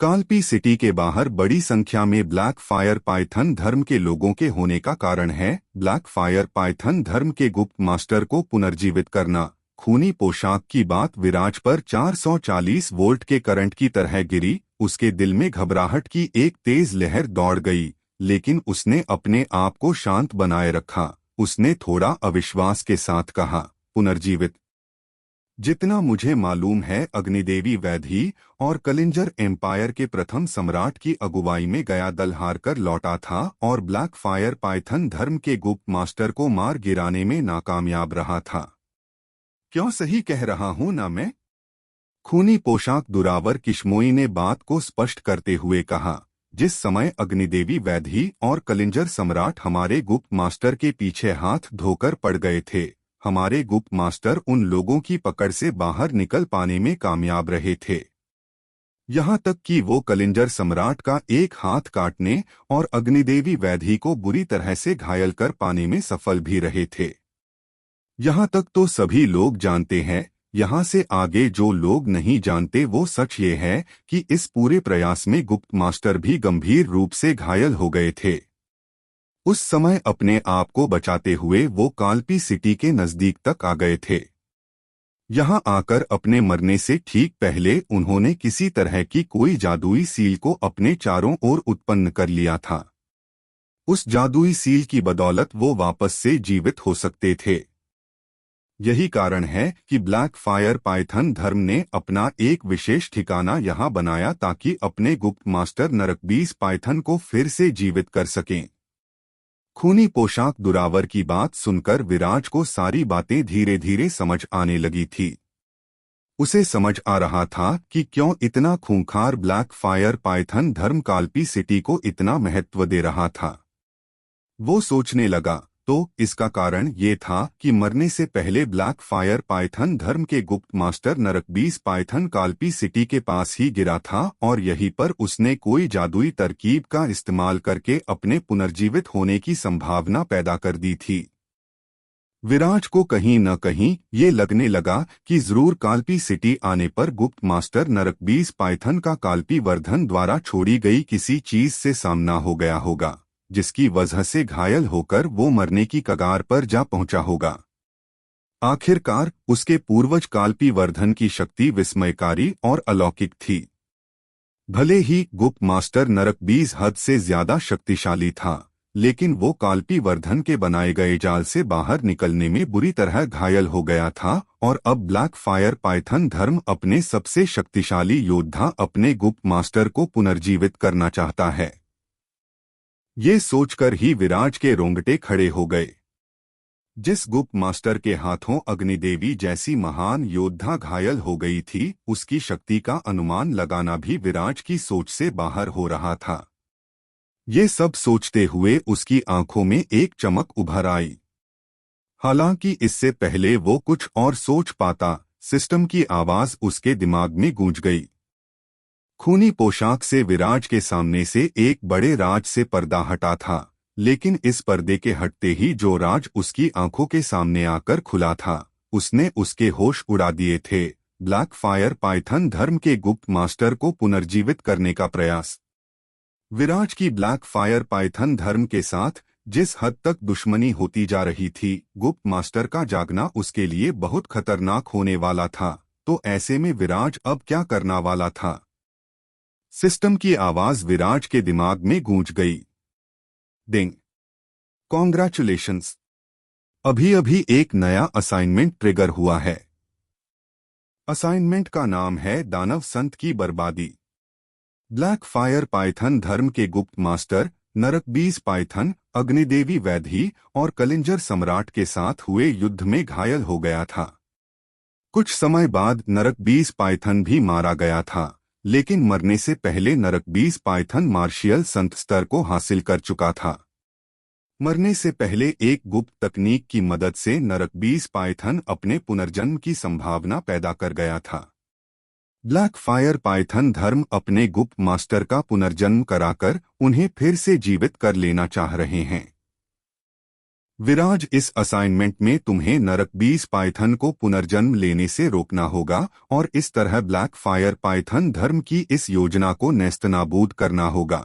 काल्पी सिटी के बाहर बड़ी संख्या में ब्लैक फायर पाइथन धर्म के लोगों के होने का कारण है ब्लैक फायर पाइथन धर्म के गुप्त मास्टर को पुनर्जीवित करना। खूनी पोशाक की बात विराज पर 440 वोल्ट के करंट की तरह गिरी। उसके दिल में घबराहट की एक तेज लहर दौड़ गई, लेकिन उसने अपने आप को शांत बनाए रखा। उसने थोड़ा अविश्वास के साथ कहा, पुनर्जीवित? जितना मुझे मालूम है अग्निदेवी वैधी और कलिंजर एम्पायर के प्रथम सम्राट की अगुवाई में गया दल हारकर लौटा था और ब्लैक फायर पाइथन धर्म के गुप्त मास्टर को मार गिराने में नाकामयाब रहा था। क्यों सही कह रहा हूं ना मैं? खूनी पोशाक दुरावर किश्मोई ने बात को स्पष्ट करते हुए कहा, जिस समय अग्निदेवी वैधी और कलिंजर सम्राट हमारे गुप्त मास्टर के पीछे हाथ धोकर पड़ गए थे, हमारे गुप्त मास्टर उन लोगों की पकड़ से बाहर निकल पाने में कामयाब रहे थे। यहाँ तक कि वो कलिंजर सम्राट का एक हाथ काटने और अग्निदेवी वैधी को बुरी तरह से घायल कर पाने में सफल भी रहे थे। यहाँ तक तो सभी लोग जानते हैं। यहाँ से आगे जो लोग नहीं जानते वो सच ये है कि इस पूरे प्रयास में गुप्त मास्टर भी गंभीर रूप से घायल हो गए थे। उस समय अपने आप को बचाते हुए वो काल्पी सिटी के नजदीक तक आ गए थे। यहाँ आकर अपने मरने से ठीक पहले उन्होंने किसी तरह की कोई जादुई सील को अपने चारों ओर उत्पन्न कर लिया था। उस जादुई सील की बदौलत वो वापस से जीवित हो सकते थे। यही कारण है कि ब्लैक फायर पाइथन धर्म ने अपना एक विशेष ठिकाना यहाँ बनाया ताकि अपने गुप्त मास्टर नरकबीस पाइथन को फिर से जीवित कर सकें। खूनी पोशाक दुरावर की बात सुनकर विराज को सारी बातें धीरे धीरे समझ आने लगी थी। उसे समझ आ रहा था कि क्यों इतना खूंखार ब्लैक फायर पाइथन धर्म काल्पी सिटी को इतना महत्व दे रहा था। वो सोचने लगा, तो इसका कारण ये था कि मरने से पहले ब्लैक फायर पाइथन धर्म के गुप्त मास्टर नरकबीस पाइथन काल्पी सिटी के पास ही गिरा था और यहीं पर उसने कोई जादुई तरकीब का इस्तेमाल करके अपने पुनर्जीवित होने की संभावना पैदा कर दी थी। विराज को कहीं न कहीं ये लगने लगा कि जरूर काल्पी सिटी आने पर गुप्त मास्टर नरकबीस पाइथन का काल्पी वर्धन द्वारा छोड़ी गई किसी चीज से सामना हो गया होगा, जिसकी वजह से घायल होकर वो मरने की कगार पर जा पहुंचा होगा। आखिरकार उसके पूर्वज काल्पी वर्धन की शक्ति विस्मयकारी और अलौकिक थी। भले ही गुप्त मास्टर नरकबीस हद से ज्यादा शक्तिशाली था, लेकिन वो काल्पी वर्धन के बनाए गए जाल से बाहर निकलने में बुरी तरह घायल हो गया था और अब ब्लैक फायर पाइथन धर्म अपने सबसे शक्तिशाली योद्धा अपने गुप्त मास्टर को पुनर्जीवित करना चाहता है। ये सोचकर ही विराज के रोंगटे खड़े हो गए। जिस गुप्त मास्टर के हाथों अग्निदेवी जैसी महान योद्धा घायल हो गई थी, उसकी शक्ति का अनुमान लगाना भी विराज की सोच से बाहर हो रहा था। ये सब सोचते हुए उसकी आंखों में एक चमक उभर आई। हालांकि इससे पहले वो कुछ और सोच पाता, सिस्टम की आवाज उसके दिमाग में गूंज गई। खूनी पोशाक से विराज के सामने से एक बड़े राज से पर्दा हटा था, लेकिन इस पर्दे के हटते ही जो राज उसकी आंखों के सामने आकर खुला था, उसने उसके होश उड़ा दिए थे। ब्लैक फायर पाइथन धर्म के गुप्त मास्टर को पुनर्जीवित करने का प्रयास। विराज की ब्लैक फायर पाइथन धर्म के साथ जिस हद तक दुश्मनी होती जा रही थी, गुप्त मास्टर का जागना उसके लिए बहुत खतरनाक होने वाला था। तो ऐसे में विराज अब क्या करना वाला था? सिस्टम की आवाज विराज के दिमाग में गूंज गई। डिंग! कॉन्ग्रेचुलेशंस! अभी अभी एक नया असाइनमेंट ट्रिगर हुआ है। असाइनमेंट का नाम है दानव संत की बर्बादी। ब्लैक फायर पाइथन धर्म के गुप्त मास्टर नरकबीस पाइथन अग्निदेवी वैधी और कलिंजर सम्राट के साथ हुए युद्ध में घायल हो गया था। कुछ समय बाद नरकबीस पाइथन भी मारा गया था, लेकिन मरने से पहले नरकबीस पाइथन मार्शियल संत स्तर को हासिल कर चुका था। मरने से पहले एक गुप्त तकनीक की मदद से नरकबीस पाइथन अपने पुनर्जन्म की संभावना पैदा कर गया था। ब्लैक फायर पाइथन धर्म अपने गुप्त मास्टर का पुनर्जन्म कराकर उन्हें फिर से जीवित कर लेना चाह रहे हैं। विराज, इस असाइनमेंट में तुम्हें नरकबीस पाइथन को पुनर्जन्म लेने से रोकना होगा और इस तरह ब्लैक फायर पाइथन धर्म की इस योजना को नेस्तनाबूद करना होगा।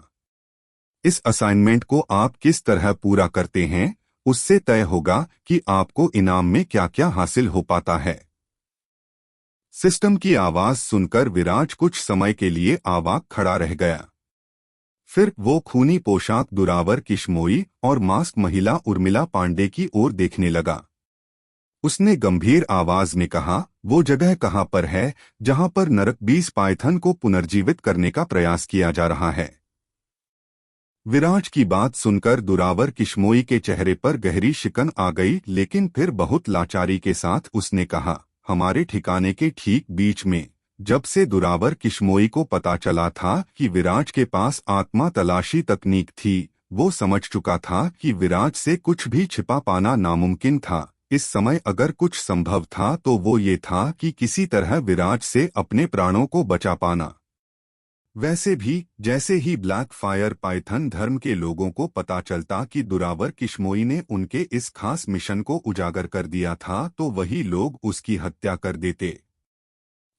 इस असाइनमेंट को आप किस तरह पूरा करते हैं, उससे तय होगा कि आपको इनाम में क्या क्या हासिल हो पाता है। सिस्टम की आवाज सुनकर विराज कुछ समय के लिए अवाक खड़ा रह गया। फिर वो खूनी पोशाक दुरावर किश्मोई और मास्क महिला उर्मिला पांडे की ओर देखने लगा। उसने गंभीर आवाज में कहा, वो जगह कहाँ पर है जहां पर नरकबीस पाइथन को पुनर्जीवित करने का प्रयास किया जा रहा है? विराज की बात सुनकर दुरावर किश्मोई के चेहरे पर गहरी शिकन आ गई, लेकिन फिर बहुत लाचारी के साथ उसने कहा, हमारे ठिकाने के ठीक बीच में। जब से दुरावर किश्मोई को पता चला था कि विराज के पास आत्मा तलाशी तकनीक थी, वो समझ चुका था कि विराज से कुछ भी छिपा पाना नामुमकिन था। इस समय अगर कुछ संभव था तो वो ये था कि किसी तरह विराज से अपने प्राणों को बचा पाना। वैसे भी जैसे ही ब्लैक फायर पाइथन धर्म के लोगों को पता चलता कि दुरावर किश्मोई ने उनके इस खास मिशन को उजागर कर दिया था, तो वही लोग उसकी हत्या कर देते।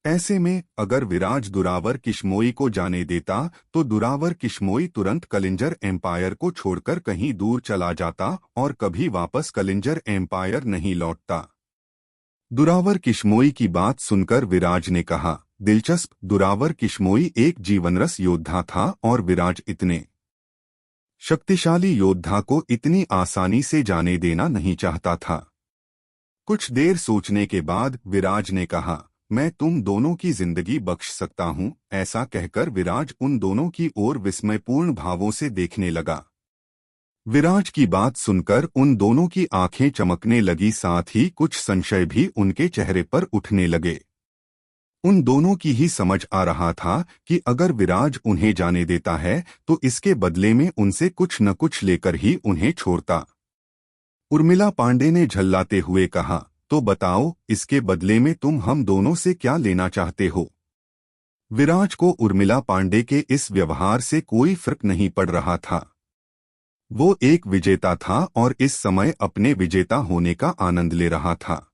ऐसे में अगर विराज दुरावर किश्मोई को जाने देता तो दुरावर किश्मोई तुरंत कलिंजर एम्पायर को छोड़कर कहीं दूर चला जाता और कभी वापस कलिंजर एम्पायर नहीं लौटता। दुरावर किश्मोई की बात सुनकर विराज ने कहा, दिलचस्प। दुरावर किश्मोई एक जीवनरस योद्धा था और विराज इतने शक्तिशाली योद्धा को इतनी आसानी से जाने देना नहीं चाहता था। कुछ देर सोचने के बाद विराज ने कहा, मैं तुम दोनों की जिंदगी बख्श सकता हूं। ऐसा कहकर विराज उन दोनों की ओर विस्मयपूर्ण भावों से देखने लगा। विराज की बात सुनकर उन दोनों की आंखें चमकने लगी, साथ ही कुछ संशय भी उनके चेहरे पर उठने लगे। उन दोनों की ही समझ आ रहा था कि अगर विराज उन्हें जाने देता है तो इसके बदले में उनसे कुछ न कुछ लेकर ही उन्हें छोड़ता। उर्मिला पांडे ने झल्लाते हुए कहा, तो बताओ इसके बदले में तुम हम दोनों से क्या लेना चाहते हो? विराज को उर्मिला पांडे के इस व्यवहार से कोई फर्क नहीं पड़ रहा था। वो एक विजेता था और इस समय अपने विजेता होने का आनंद ले रहा था।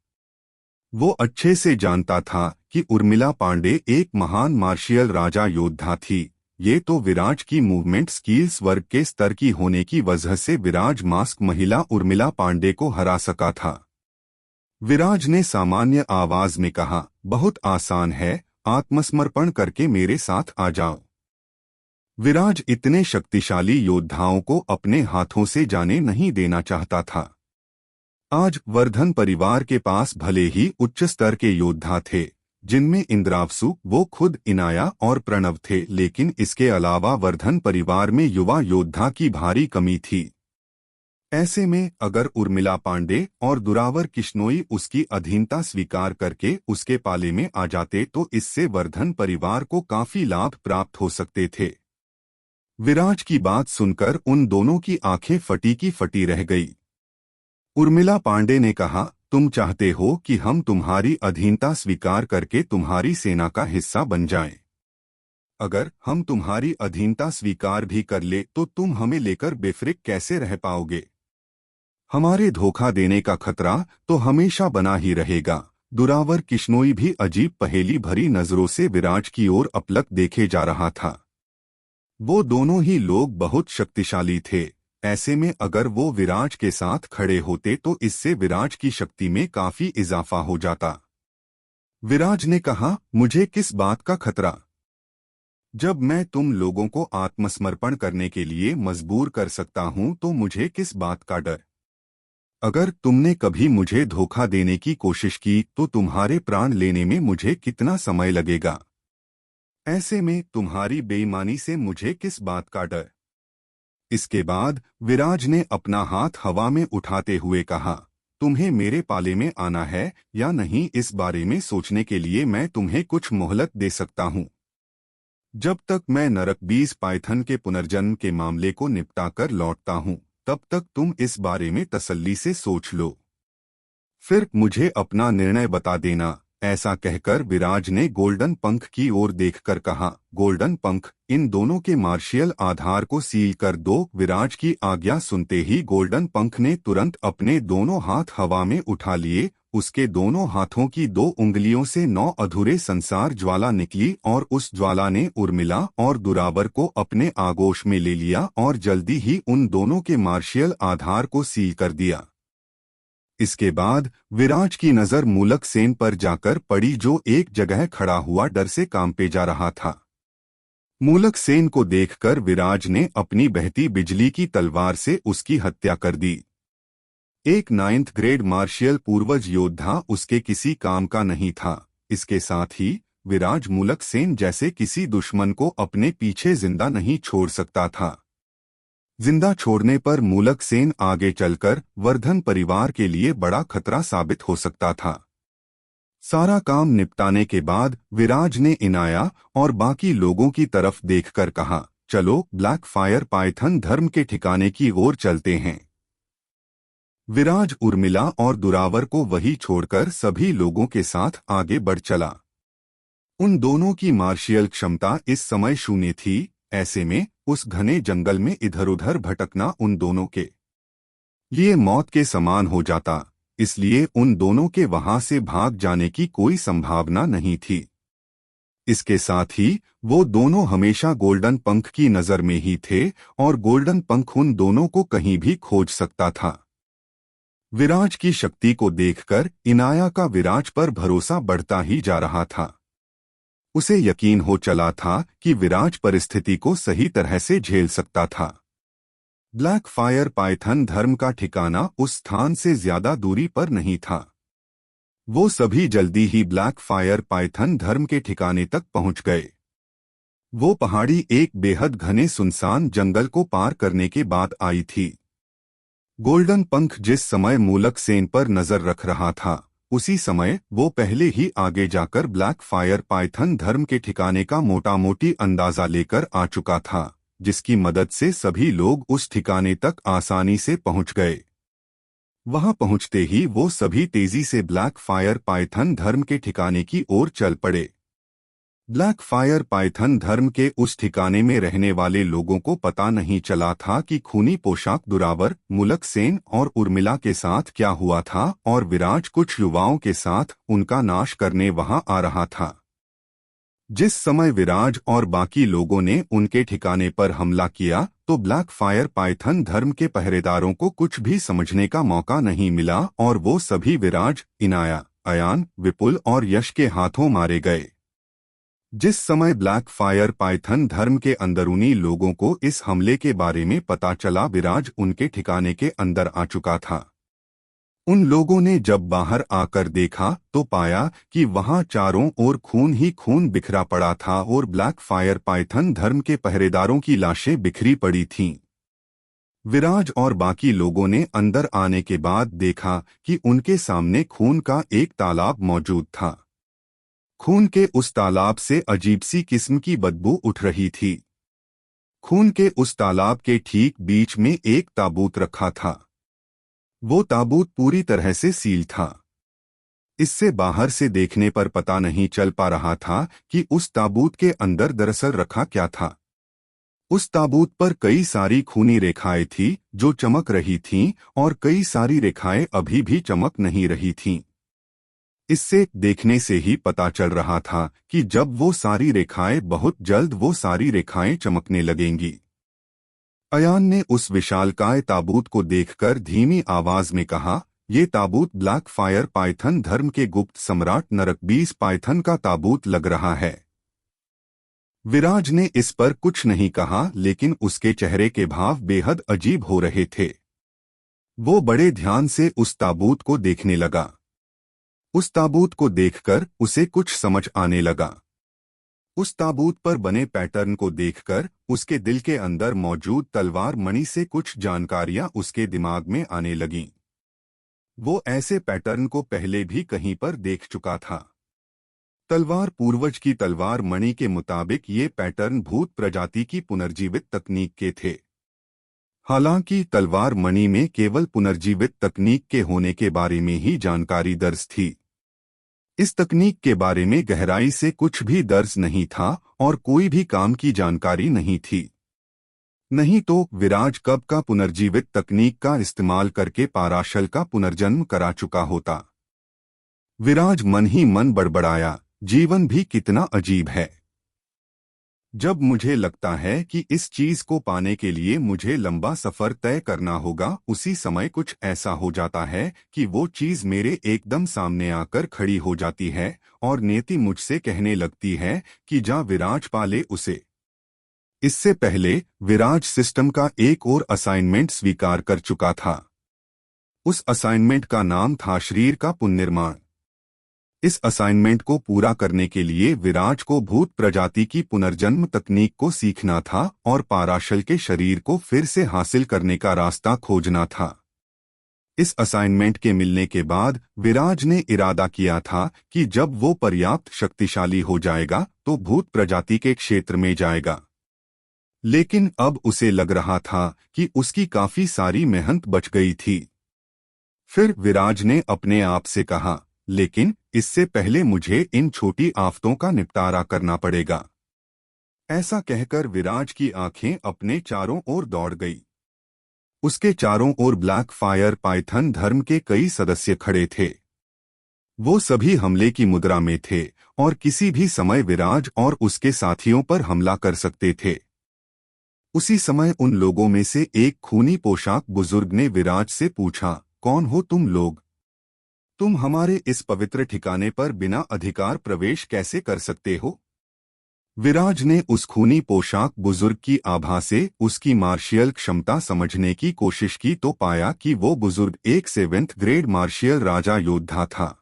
वो अच्छे से जानता था कि उर्मिला पांडे एक महान मार्शियल राजा योद्धा थी। ये तो विराज की मूवमेंट स्किल्स वर्ग के स्तर की होने की वजह से विराज मास्क महिला उर्मिला पांडे को हरा सका था। विराज ने सामान्य आवाज में कहा, बहुत आसान है, आत्मसमर्पण करके मेरे साथ आ जाओ। विराज इतने शक्तिशाली योद्धाओं को अपने हाथों से जाने नहीं देना चाहता था। आज वर्धन परिवार के पास भले ही उच्च स्तर के योद्धा थे, जिनमें इंद्रावसु, वो खुद, इनाया और प्रणव थे, लेकिन इसके अलावा वर्धन परिवार में युवा योद्धा की भारी कमी थी। ऐसे में अगर उर्मिला पांडे और दुरावर किश्नोई उसकी अधीनता स्वीकार करके उसके पाले में आ जाते तो इससे वर्धन परिवार को काफी लाभ प्राप्त हो सकते थे। विराज की बात सुनकर उन दोनों की आंखें फटी की फटी रह गई। उर्मिला पांडे ने कहा, तुम चाहते हो कि हम तुम्हारी अधीनता स्वीकार करके तुम्हारी सेना का हिस्सा बन जाएं। अगर हम तुम्हारी अधीनता स्वीकार भी कर ले तो तुम हमें लेकर बेफिक्र कैसे रह पाओगे? हमारे धोखा देने का खतरा तो हमेशा बना ही रहेगा। दुरावर किश्नोई भी अजीब पहेली भरी नजरों से विराज की ओर अपलक देखे जा रहा था। वो दोनों ही लोग बहुत शक्तिशाली थे। ऐसे में अगर वो विराज के साथ खड़े होते तो इससे विराज की शक्ति में काफी इजाफा हो जाता। विराज ने कहा, मुझे किस बात का खतरा? जब मैं तुम लोगों को आत्मसमर्पण करने के लिए मजबूर कर सकता हूं तो मुझे किस बात का डर? अगर तुमने कभी मुझे धोखा देने की कोशिश की तो तुम्हारे प्राण लेने में मुझे कितना समय लगेगा? ऐसे में तुम्हारी बेईमानी से मुझे किस बात का डर? इसके बाद विराज ने अपना हाथ हवा में उठाते हुए कहा, तुम्हें मेरे पाले में आना है या नहीं, इस बारे में सोचने के लिए मैं तुम्हें कुछ मोहलत दे सकता हूं। जब तक मैं नरक-बीज पाइथन के पुनर्जन्म के मामले को निपटा कर लौटता हूं, तब तक तुम इस बारे में तसल्ली से सोच लो। फिर मुझे अपना निर्णय बता देना। ऐसा कहकर विराज ने गोल्डन पंख की ओर देखकर कहा, गोल्डन पंख, इन दोनों के मार्शियल आधार को सील कर दो। विराज की आज्ञा सुनते ही गोल्डन पंख ने तुरंत अपने दोनों हाथ हवा में उठा लिए। उसके दोनों हाथों की 2 उंगलियों से 9 अधूरे संसार ज्वाला निकली और उस ज्वाला ने उर्मिला और दुरावर को अपने आगोश में ले लिया और जल्दी ही उन दोनों के मार्शियल आधार को सील कर दिया। इसके बाद विराज की नजर मूलक सेन पर जाकर पड़ी, जो एक जगह खड़ा हुआ डर से कांपे जा रहा था। मूलक सेन को देखकर विराज ने अपनी बहती बिजली की तलवार से उसकी हत्या कर दी। एक 9th ग्रेड मार्शियल पूर्वज योद्धा उसके किसी काम का नहीं था। इसके साथ ही विराज मूलक सेन जैसे किसी दुश्मन को अपने पीछे जिंदा नहीं छोड़ सकता था। जिंदा छोड़ने पर मूलक सेन आगे चलकर वर्धन परिवार के लिए बड़ा खतरा साबित हो सकता था। सारा काम निपटाने के बाद विराज ने इनाया और बाकी लोगों की तरफ देखकर कहा, चलो ब्लैक फायर पाइथन धर्म के ठिकाने की ओर चलते हैं। विराज उर्मिला और दुरावर को वही छोड़कर सभी लोगों के साथ आगे बढ़ चला। उन दोनों की मार्शियल क्षमता इस समय शून्य थी। ऐसे में उस घने जंगल में इधर उधर भटकना उन दोनों के लिए मौत के समान हो जाता, इसलिए उन दोनों के वहां से भाग जाने की कोई संभावना नहीं थी। इसके साथ ही वो दोनों हमेशा गोल्डन पंख की नजर में ही थे और गोल्डन पंख उन दोनों को कहीं भी खोज सकता था। विराज की शक्ति को देखकर इनाया का विराज पर भरोसा बढ़ता ही जा रहा था। उसे यकीन हो चला था कि विराज परिस्थिति को सही तरह से झेल सकता था। ब्लैक फायर पाइथन धर्म का ठिकाना उस स्थान से ज्यादा दूरी पर नहीं था। वो सभी जल्दी ही ब्लैक फायर पाइथन धर्म के ठिकाने तक पहुंच गए। वो पहाड़ी एक बेहद घने सुनसान जंगल को पार करने के बाद आई थी। गोल्डन पंख जिस समय मूलक सेन पर नजर रख रहा था, उसी समय वो पहले ही आगे जाकर ब्लैक फायर पाइथन धर्म के ठिकाने का मोटा मोटी अंदाजा लेकर आ चुका था, जिसकी मदद से सभी लोग उस ठिकाने तक आसानी से पहुंच गए। वहां पहुंचते ही वो सभी तेजी से ब्लैक फायर पाइथन धर्म के ठिकाने की ओर चल पड़े। ब्लैक फायर पाइथन धर्म के उस ठिकाने में रहने वाले लोगों को पता नहीं चला था कि खूनी पोशाक दुरावर, मुलक सेन और उर्मिला के साथ क्या हुआ था और विराज कुछ युवाओं के साथ उनका नाश करने वहां आ रहा था। जिस समय विराज और बाकी लोगों ने उनके ठिकाने पर हमला किया तो ब्लैक फायर पाइथन धर्म के पहरेदारों को कुछ भी समझने का मौका नहीं मिला और वो सभी विराज, इनाया, अयान, विपुल और यश के हाथों मारे गए। जिस समय ब्लैक फायर पाइथन धर्म के अंदरूनी लोगों को इस हमले के बारे में पता चला, विराज उनके ठिकाने के अंदर आ चुका था। उन लोगों ने जब बाहर आकर देखा तो पाया कि वहां चारों ओर खून ही खून बिखरा पड़ा था और ब्लैक फायर पाइथन धर्म के पहरेदारों की लाशें बिखरी पड़ी थीं। विराज और बाकी लोगों ने अंदर आने के बाद देखा कि उनके सामने खून का एक तालाब मौजूद था। खून के उस तालाब से अजीब सी किस्म की बदबू उठ रही थी। खून के उस तालाब के ठीक बीच में एक ताबूत रखा था। वो ताबूत पूरी तरह से सील था। इससे बाहर से देखने पर पता नहीं चल पा रहा था कि उस ताबूत के अंदर दरअसल रखा क्या था। उस ताबूत पर कई सारी खूनी रेखाएं थी जो चमक रही थीं और कई सारी रेखाएं अभी भी चमक नहीं रही थीं। इससे देखने से ही पता चल रहा था कि जब वो सारी रेखाएं, बहुत जल्द वो सारी रेखाएं चमकने लगेंगी। अयान ने उस विशालकाय ताबूत को देखकर धीमी आवाज में कहा, ये ताबूत ब्लैक फायर पाइथन धर्म के गुप्त सम्राट नरकबीस पाइथन का ताबूत लग रहा है। विराज ने इस पर कुछ नहीं कहा, लेकिन उसके चेहरे के भाव बेहद अजीब हो रहे थे। वो बड़े ध्यान से उस ताबूत को देखने लगा। उस ताबूत को देखकर उसे कुछ समझ आने लगा। उस ताबूत पर बने पैटर्न को देखकर उसके दिल के अंदर मौजूद तलवार मणि से कुछ जानकारियां उसके दिमाग में आने लगीं। वो ऐसे पैटर्न को पहले भी कहीं पर देख चुका था। तलवार पूर्वज की तलवार मणि के मुताबिक ये पैटर्न भूत प्रजाति की पुनर्जीवित तकनीक के थे। हालांकि तलवार मणि में केवल पुनर्जीवित तकनीक के होने के बारे में ही जानकारी दर्ज थी। इस तकनीक के बारे में गहराई से कुछ भी दर्ज नहीं था और कोई भी काम की जानकारी नहीं थी। नहीं तो विराज कब का पुनर्जीवित तकनीक का इस्तेमाल करके पाराशल का पुनर्जन्म करा चुका होता। विराज मन ही मन बड़बड़ाया, जीवन भी कितना अजीब है। जब मुझे लगता है कि इस चीज को पाने के लिए मुझे लंबा सफर तय करना होगा, उसी समय कुछ ऐसा हो जाता है कि वो चीज मेरे एकदम सामने आकर खड़ी हो जाती है और नियति मुझसे कहने लगती है कि जा विराज पाले उसे। इससे पहले विराज सिस्टम का एक और असाइनमेंट स्वीकार कर चुका था। उस असाइनमेंट का नाम था शरीर का पुनर्निर्माण। इस असाइनमेंट को पूरा करने के लिए विराज को भूत प्रजाति की पुनर्जन्म तकनीक को सीखना था और पाराशल के शरीर को फिर से हासिल करने का रास्ता खोजना था। इस असाइनमेंट के मिलने के बाद विराज ने इरादा किया था कि जब वो पर्याप्त शक्तिशाली हो जाएगा तो भूत प्रजाति के क्षेत्र में जाएगा। लेकिन अब उसे लग रहा था कि उसकी काफी सारी मेहनत बच गई थी। फिर विराज ने अपने आप से कहा, लेकिन इससे पहले मुझे इन छोटी आफतों का निपटारा करना पड़ेगा। ऐसा कहकर विराज की आंखें अपने चारों ओर दौड़ गई। उसके चारों ओर ब्लैक फायर पाइथन धर्म के कई सदस्य खड़े थे। वो सभी हमले की मुद्रा में थे और किसी भी समय विराज और उसके साथियों पर हमला कर सकते थे। उसी समय उन लोगों में से एक खूनी पोशाक बुजुर्ग ने विराज से पूछा, कौन हो तुम लोग? तुम हमारे इस पवित्र ठिकाने पर बिना अधिकार प्रवेश कैसे कर सकते हो? विराज ने उस खूनी पोशाक बुजुर्ग की आभा से उसकी मार्शियल क्षमता समझने की कोशिश की तो पाया कि वो बुजुर्ग एक 7th ग्रेड मार्शियल राजा योद्धा था।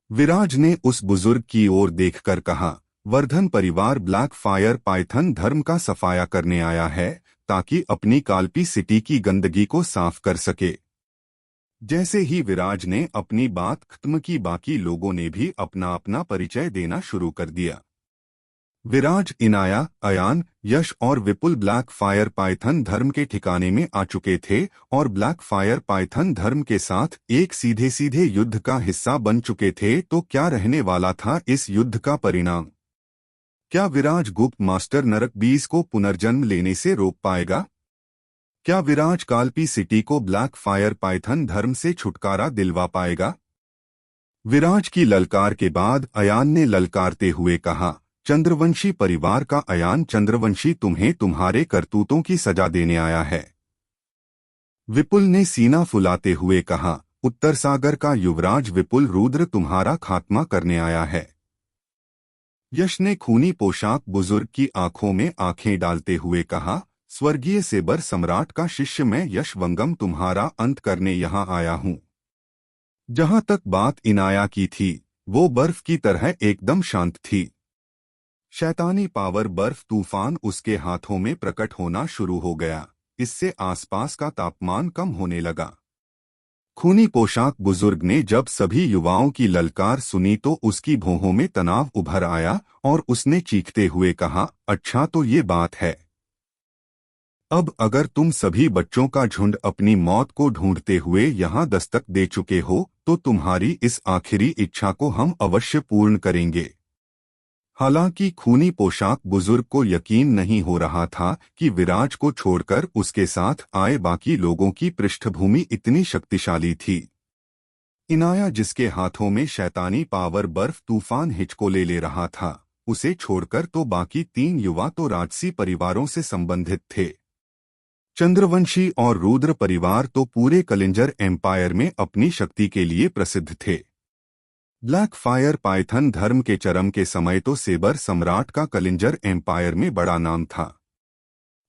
विराज ने उस बुजुर्ग की ओर देखकर कहा, वर्धन परिवार ब्लैक फायर पाइथन धर्म का सफाया करने आया है ताकि अपनी काल्पी सिटी की गंदगी को साफ कर सके। जैसे ही विराज ने अपनी बात खत्म की, बाकी लोगों ने भी अपना अपना परिचय देना शुरू कर दिया। विराज, इनाया, अयान, यश और विपुल ब्लैक फायर पाइथन धर्म के ठिकाने में आ चुके थे और ब्लैक फायर पाइथन धर्म के साथ एक सीधे सीधे युद्ध का हिस्सा बन चुके थे। तो क्या रहने वाला था इस युद्ध का परिणाम? क्या विराज गुप्त मास्टर नरक 20 को पुनर्जन्म लेने से रोक पाएगा? क्या विराज कालपी सिटी को ब्लैक फायर पाइथन धर्म से छुटकारा दिलवा पाएगा? विराज की ललकार के बाद अयान ने ललकारते हुए कहा, चंद्रवंशी परिवार का अयान चंद्रवंशी, तुम्हें तुम्हारे करतूतों की सजा देने आया है। विपुल ने सीना फुलाते हुए कहा, उत्तर सागर का युवराज विपुल रुद्र तुम्हारा खात्मा करने आया है। यश ने खूनी पोशाक बुजुर्ग की आंखों में आंखें डालते हुए कहा, स्वर्गीय सेबर सम्राट का शिष्य मैं यश वंगम तुम्हारा अंत करने यहाँ आया हूँ। जहाँ तक बात इनाया की थी, वो बर्फ की तरह एकदम शांत थी। शैतानी पावर बर्फ तूफान उसके हाथों में प्रकट होना शुरू हो गया। इससे आसपास का तापमान कम होने लगा। खूनी पोशाक बुजुर्ग ने जब सभी युवाओं की ललकार सुनी तो उसकी भौहों में तनाव उभर आया और उसने चीखते हुए कहा, अच्छा तो ये बात है। अब अगर तुम सभी बच्चों का झुंड अपनी मौत को ढूंढते हुए यहाँ दस्तक दे चुके हो तो तुम्हारी इस आखिरी इच्छा को हम अवश्य पूर्ण करेंगे। हालांकि खूनी पोशाक बुजुर्ग को यकीन नहीं हो रहा था कि विराज को छोड़कर उसके साथ आए बाकी लोगों की पृष्ठभूमि इतनी शक्तिशाली थी। इनाया, जिसके हाथों में शैतानी पावर बर्फ तूफान हिचकोले ले रहा था, उसे छोड़कर तो बाकी 3 युवा तो राजसी परिवारों से संबंधित थे। चंद्रवंशी और रुद्र परिवार तो पूरे कलिंजर एम्पायर में अपनी शक्ति के लिए प्रसिद्ध थे। ब्लैक फायर पाइथन धर्म के चरम के समय तो सेबर सम्राट का कलिंजर एम्पायर में बड़ा नाम था।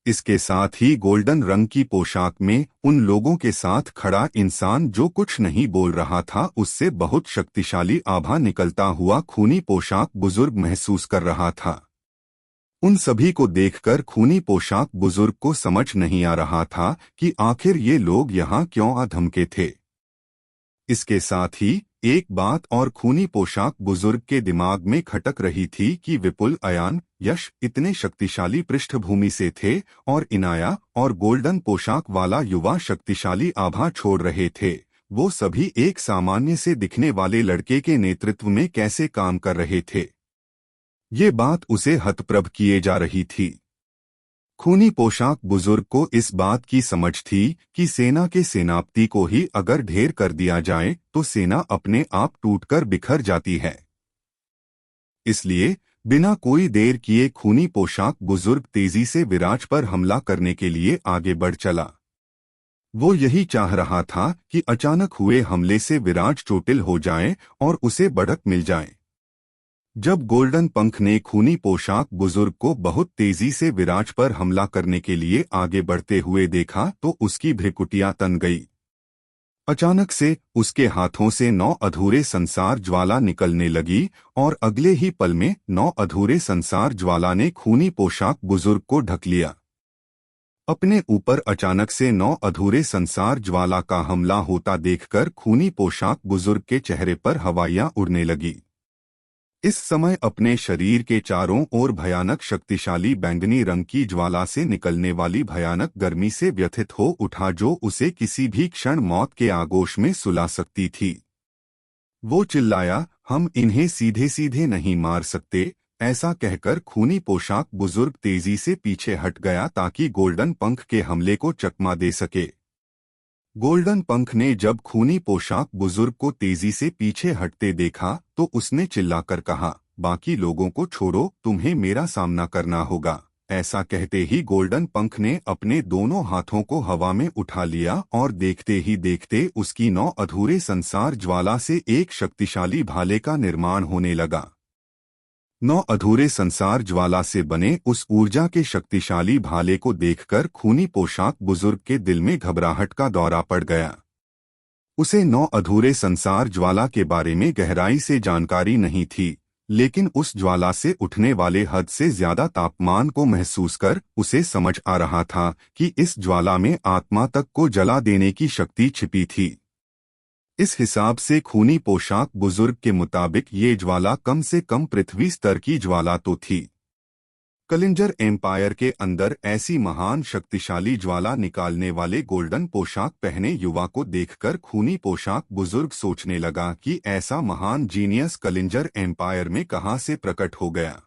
इसके साथ ही गोल्डन रंग की पोशाक में उन लोगों के साथ खड़ा इंसान जो कुछ नहीं बोल रहा था, उससे बहुत शक्तिशाली आभा निकलता हुआ खूनी पोशाक बुजुर्ग महसूस कर रहा था। उन सभी को देखकर खूनी पोशाक बुजुर्ग को समझ नहीं आ रहा था कि आखिर ये लोग यहाँ क्यों आ धमके थे। इसके साथ ही एक बात और खूनी पोशाक बुजुर्ग के दिमाग में खटक रही थी कि विपुल, अयान, यश इतने शक्तिशाली पृष्ठभूमि से थे और इनाया और गोल्डन पोशाक वाला युवा शक्तिशाली आभा छोड़ रहे थे। वो सभी एक सामान्य से दिखने वाले लड़के के नेतृत्व में कैसे काम कर रहे थे? ये बात उसे हतप्रभ किए जा रही थी। खूनी पोशाक बुजुर्ग को इस बात की समझ थी कि सेना के सेनापति को ही अगर ढेर कर दिया जाए तो सेना अपने आप टूटकर बिखर जाती है। इसलिए बिना कोई देर किए खूनी पोशाक बुजुर्ग तेजी से विराज पर हमला करने के लिए आगे बढ़ चला। वो यही चाह रहा था कि अचानक हुए हमले से विराज चोटिल हो जाए और उसे बढ़त मिल जाए। जब गोल्डन पंख ने खूनी पोशाक बुजुर्ग को बहुत तेजी से विराज पर हमला करने के लिए आगे बढ़ते हुए देखा तो उसकी भ्रिकुटियां तन गई। अचानक से उसके हाथों से 9 अधूरे संसार ज्वाला निकलने लगी और अगले ही पल में 9 अधूरे संसार ज्वाला ने खूनी पोशाक बुजुर्ग को ढक लिया। अपने ऊपर अचानक से 9 अधूरे संसार ज्वाला का हमला होता देखकर खूनी पोशाक बुजुर्ग के चेहरे पर हवाइयां उड़ने लगी। इस समय अपने शरीर के चारों ओर भयानक शक्तिशाली बैंगनी रंग की ज्वाला से निकलने वाली भयानक गर्मी से व्यथित हो उठा, जो उसे किसी भी क्षण मौत के आगोश में सुला सकती थी। वो चिल्लाया, हम इन्हें सीधे सीधे नहीं मार सकते। ऐसा कहकर खूनी पोशाक बुजुर्ग तेजी से पीछे हट गया ताकि गोल्डन पंख के हमले को चकमा दे सके। गोल्डन पंख ने जब खूनी पोशाक बुजुर्ग को तेजी से पीछे हटते देखा तो उसने चिल्लाकर कहा, बाकी लोगों को छोड़ो, तुम्हें मेरा सामना करना होगा। ऐसा कहते ही गोल्डन पंख ने अपने दोनों हाथों को हवा में उठा लिया और देखते ही देखते उसकी 9 अधूरे संसार ज्वाला से एक शक्तिशाली भाले का निर्माण होने लगा। 9 अधूरे संसार ज्वाला से बने उस ऊर्जा के शक्तिशाली भाले को देखकर खूनी पोशाक बुजुर्ग के दिल में घबराहट का दौरा पड़ गया। उसे 9 अधूरे संसार ज्वाला के बारे में गहराई से जानकारी नहीं थी, लेकिन उस ज्वाला से उठने वाले हद से ज्यादा तापमान को महसूस कर उसे समझ आ रहा था कि इस ज्वाला में आत्मा तक को जला देने की शक्ति छिपी थी। इस हिसाब से खूनी पोशाक बुजुर्ग के मुताबिक ये ज्वाला कम से कम पृथ्वी स्तर की ज्वाला तो थी। कलिंजर एम्पायर के अंदर ऐसी महान शक्तिशाली ज्वाला निकालने वाले गोल्डन पोशाक पहने युवा को देखकर खूनी पोशाक बुजुर्ग सोचने लगा कि ऐसा महान जीनियस कलिंजर एम्पायर में कहां से प्रकट हो गया।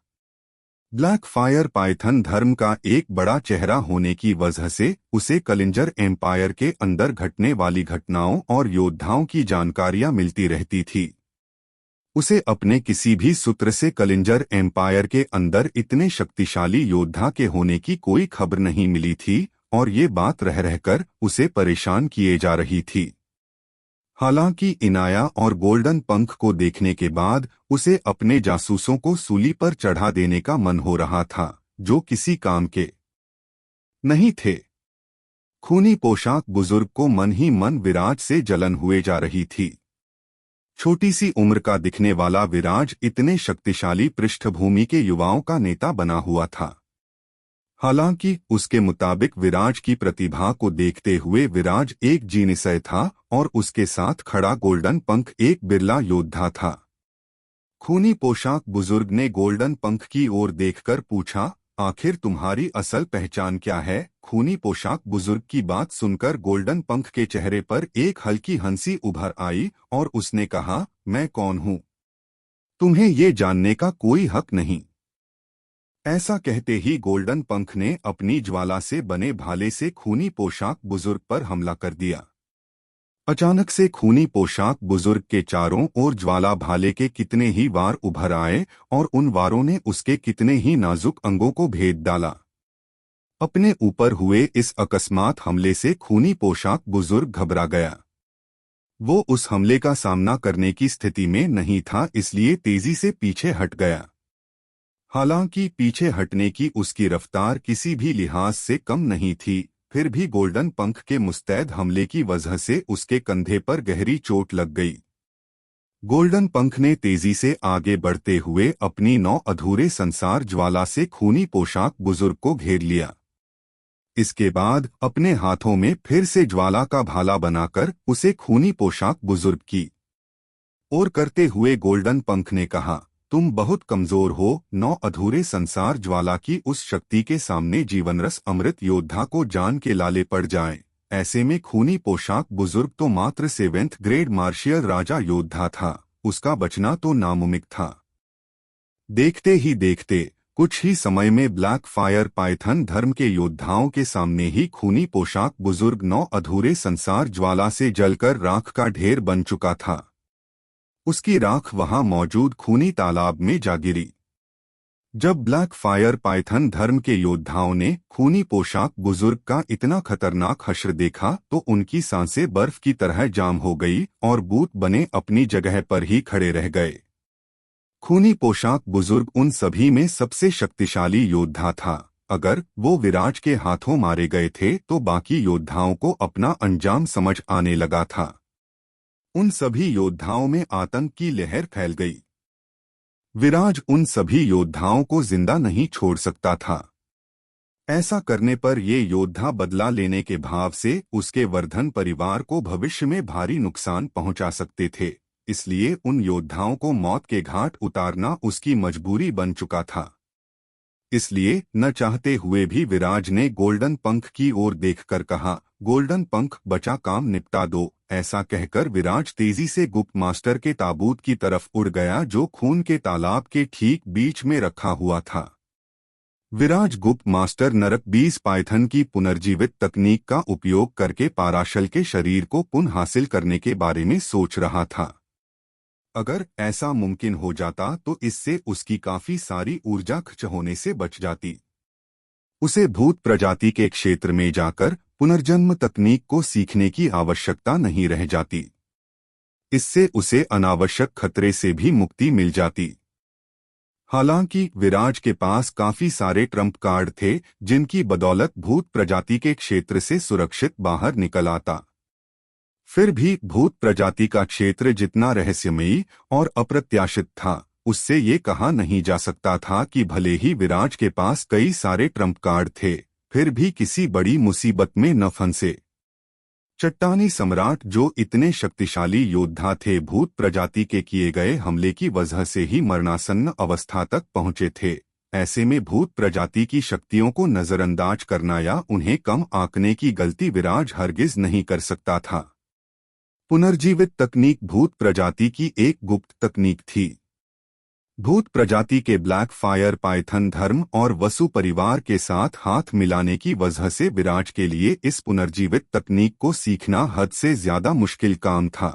ब्लैक फायर पाइथन धर्म का एक बड़ा चेहरा होने की वजह से उसे कलिंजर एम्पायर के अंदर घटने वाली घटनाओं और योद्धाओं की जानकारियां मिलती रहती थी। उसे अपने किसी भी सूत्र से कलिंजर एम्पायर के अंदर इतने शक्तिशाली योद्धा के होने की कोई खबर नहीं मिली थी और ये बात रह रहकर उसे परेशान किए जा रही थी। हालांकि इनाया और गोल्डन पंख को देखने के बाद उसे अपने जासूसों को सूली पर चढ़ा देने का मन हो रहा था, जो किसी काम के नहीं थे। खूनी पोशाक बुजुर्ग को मन ही मन विराज से जलन हुए जा रही थी। छोटी सी उम्र का दिखने वाला विराज इतने शक्तिशाली पृष्ठभूमि के युवाओं का नेता बना हुआ था। हालांकि उसके मुताबिक विराज की प्रतिभा को देखते हुए विराज एक जीनिसय था और उसके साथ खड़ा गोल्डन पंख एक बिरला योद्धा था। खूनी पोशाक बुजुर्ग ने गोल्डन पंख की ओर देखकर पूछा, आखिर तुम्हारी असल पहचान क्या है? खूनी पोशाक बुजुर्ग की बात सुनकर गोल्डन पंख के चेहरे पर एक हल्की हंसी उभर आई और उसने कहा, मैं कौन हूं? तुम्हें ये जानने का कोई हक नहीं। ऐसा कहते ही गोल्डन पंख ने अपनी ज्वाला से बने भाले से खूनी पोशाक बुजुर्ग पर हमला कर दिया। अचानक से खूनी पोशाक बुजुर्ग के चारों ओर ज्वाला भाले के कितने ही वार उभर आए और उन वारों ने उसके कितने ही नाजुक अंगों को भेद डाला। अपने ऊपर हुए इस अकस्मात हमले से खूनी पोशाक बुजुर्ग घबरा गया। वो उस हमले का सामना करने की स्थिति में नहीं था, इसलिए तेजी से पीछे हट गया। हालांकि पीछे हटने की उसकी रफ्तार किसी भी लिहाज से कम नहीं थी, फिर भी गोल्डन पंख के मुस्तैद हमले की वजह से उसके कंधे पर गहरी चोट लग गई। गोल्डन पंख ने तेजी से आगे बढ़ते हुए अपनी 9 अधूरे संसार ज्वाला से खूनी पोशाक बुजुर्ग को घेर लिया। इसके बाद अपने हाथों में फिर से ज्वाला का भाला बनाकर उसे खूनी पोशाक बुजुर्ग की ओर करते हुए गोल्डन पंख ने कहा, तुम बहुत कमजोर हो। 9 अधूरे संसार ज्वाला की उस शक्ति के सामने जीवनरस अमृत योद्धा को जान के लाले पड़ जाएं। ऐसे में खूनी पोशाक बुजुर्ग तो मात्र 7th ग्रेड मार्शियल राजा योद्धा था, उसका बचना तो नामुमकिन था। देखते ही देखते कुछ ही समय में ब्लैक फायर पाइथन धर्म के योद्धाओं के सामने ही खूनी पोशाक बुजुर्ग 9 अधूरे संसार ज्वाला से जलकर राख का ढेर बन चुका था। उसकी राख वहां मौजूद खूनी तालाब में जा गिरी। जब ब्लैक फायर पाइथन धर्म के योद्धाओं ने खूनी पोशाक बुजुर्ग का इतना खतरनाक हश्र देखा तो उनकी सांसें बर्फ की तरह जाम हो गई और बूत बने अपनी जगह पर ही खड़े रह गए। खूनी पोशाक बुजुर्ग उन सभी में सबसे शक्तिशाली योद्धा था। अगर वो विराज के हाथों मारे गए थे तो बाकी योद्धाओं को अपना अंजाम समझ आने लगा था। उन सभी योद्धाओं में आतंक की लहर फैल गई। विराज उन सभी योद्धाओं को जिंदा नहीं छोड़ सकता था। ऐसा करने पर ये योद्धा बदला लेने के भाव से उसके वर्धन परिवार को भविष्य में भारी नुकसान पहुंचा सकते थे, इसलिए उन योद्धाओं को मौत के घाट उतारना उसकी मजबूरी बन चुका था। इसलिए न चाहते हुए भी विराज ने गोल्डन पंख की ओर देखकर कहा, गोल्डन पंख, बचा काम निपटा दो। ऐसा कहकर विराज तेजी से गुप्त मास्टर के ताबूत की तरफ उड़ गया, जो खून के तालाब के ठीक बीच में रखा हुआ था। विराज गुप्त मास्टर नरक 20 पाइथन की पुनर्जीवित तकनीक का उपयोग करके पाराशल के शरीर को पुनः हासिल करने के बारे में सोच रहा था। अगर ऐसा मुमकिन हो जाता तो इससे उसकी काफी सारी ऊर्जा खर्च होने से बच जाती। उसे भूत प्रजाति के क्षेत्र में जाकर पुनर्जन्म तकनीक को सीखने की आवश्यकता नहीं रह जाती। इससे उसे अनावश्यक खतरे से भी मुक्ति मिल जाती। हालांकि विराज के पास काफी सारे ट्रम्प कार्ड थे, जिनकी बदौलत भूत प्रजाति के क्षेत्र से सुरक्षित बाहर निकल आता। फिर भी भूत प्रजाति का क्षेत्र जितना रहस्यमयी और अप्रत्याशित था, उससे ये कहा नहीं जा सकता था कि भले ही विराज के पास कई सारे ट्रम्प कार्ड थे, फिर भी किसी बड़ी मुसीबत में न फंसे। चट्टानी सम्राट जो इतने शक्तिशाली योद्धा थे, भूत प्रजाति के किए गए हमले की वजह से ही मरणासन्न अवस्था तक पहुंचे थे। ऐसे में भूत प्रजाति की शक्तियों को नजरअंदाज करना या उन्हें कम आंकने की गलती विराज हरगिज नहीं कर सकता था। पुनर्जीवित तकनीक भूत प्रजाति की एक गुप्त तकनीक थी। भूत प्रजाति के ब्लैक फायर पाइथन धर्म और वसु परिवार के साथ हाथ मिलाने की वजह से विराज के लिए इस पुनर्जीवित तकनीक को सीखना हद से ज्यादा मुश्किल काम था।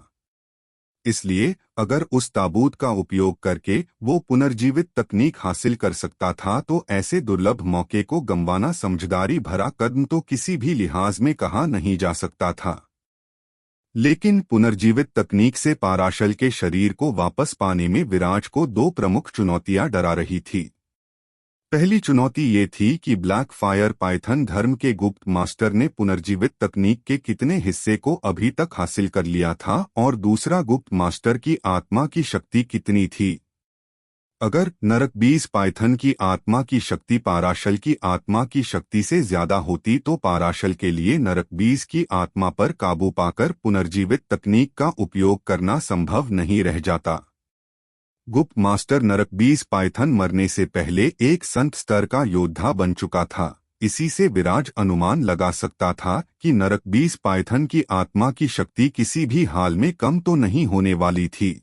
इसलिए अगर उस ताबूत का उपयोग करके वो पुनर्जीवित तकनीक हासिल कर सकता था तो ऐसे दुर्लभ मौके को गंवाना समझदारी भरा कदम तो किसी भी लिहाज में कहा नहीं जा सकता था। लेकिन पुनर्जीवित तकनीक से पाराशल के शरीर को वापस पाने में विराज को दो प्रमुख चुनौतियां डरा रही थी। पहली चुनौती ये थी कि ब्लैक फायर पाइथन धर्म के गुप्त मास्टर ने पुनर्जीवित तकनीक के कितने हिस्से को अभी तक हासिल कर लिया था, और दूसरा गुप्त मास्टर की आत्मा की शक्ति कितनी थी। अगर नरक 20 पाइथन की आत्मा की शक्ति पाराशल की आत्मा की शक्ति से ज्यादा होती तो पाराशल के लिए नरक 20 की आत्मा पर काबू पाकर पुनर्जीवित तकनीक का उपयोग करना संभव नहीं रह जाता। गुप्त मास्टर नरक 20 पाइथन मरने से पहले एक संत स्तर का योद्धा बन चुका था। इसी से विराज अनुमान लगा सकता था कि नरक 20 पाइथन की आत्मा की शक्ति किसी भी हाल में कम तो नहीं होने वाली थी।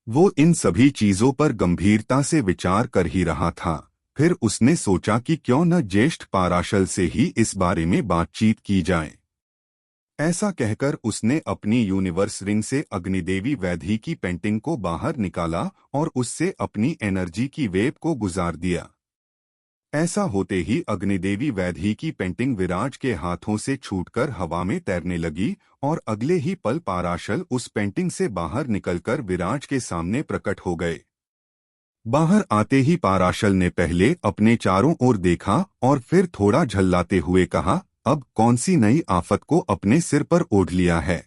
वो इन सभी चीजों पर गंभीरता से विचार कर ही रहा था। फिर उसने सोचा कि क्यों न ज्येष्ठ पाराशल से ही इस बारे में बातचीत की जाए। ऐसा कहकर उसने अपनी यूनिवर्स रिंग से अग्निदेवी वैधी की पेंटिंग को बाहर निकाला और उससे अपनी एनर्जी की वेव को गुजार दिया। ऐसा होते ही अग्निदेवी वैधी की पेंटिंग विराज के हाथों से छूटकर हवा में तैरने लगी और अगले ही पल पाराशल उस पेंटिंग से बाहर निकलकर विराज के सामने प्रकट हो गए। बाहर आते ही पाराशल ने पहले अपने चारों ओर देखा और फिर थोड़ा झल्लाते हुए कहा, अब कौन सी नई आफत को अपने सिर पर ओढ़ लिया है?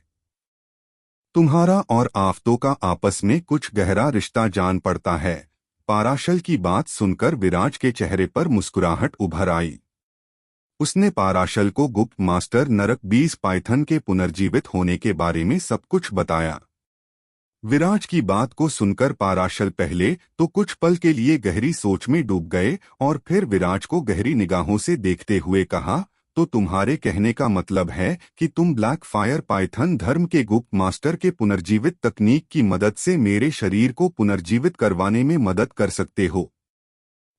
तुम्हारा और आफतों का आपस में कुछ गहरा रिश्ता जान पड़ता है। पाराशल की बात सुनकर विराज के चेहरे पर मुस्कुराहट उभर आई। उसने पाराशल को गुप्त मास्टर नरक 20 पाइथन के पुनर्जीवित होने के बारे में सब कुछ बताया। विराज की बात को सुनकर पाराशल पहले तो कुछ पल के लिए गहरी सोच में डूब गए और फिर विराज को गहरी निगाहों से देखते हुए कहा, तो तुम्हारे कहने का मतलब है कि तुम ब्लैक फायर पाइथन धर्म के गुप्त मास्टर के पुनर्जीवित तकनीक की मदद से मेरे शरीर को पुनर्जीवित करवाने में मदद कर सकते हो?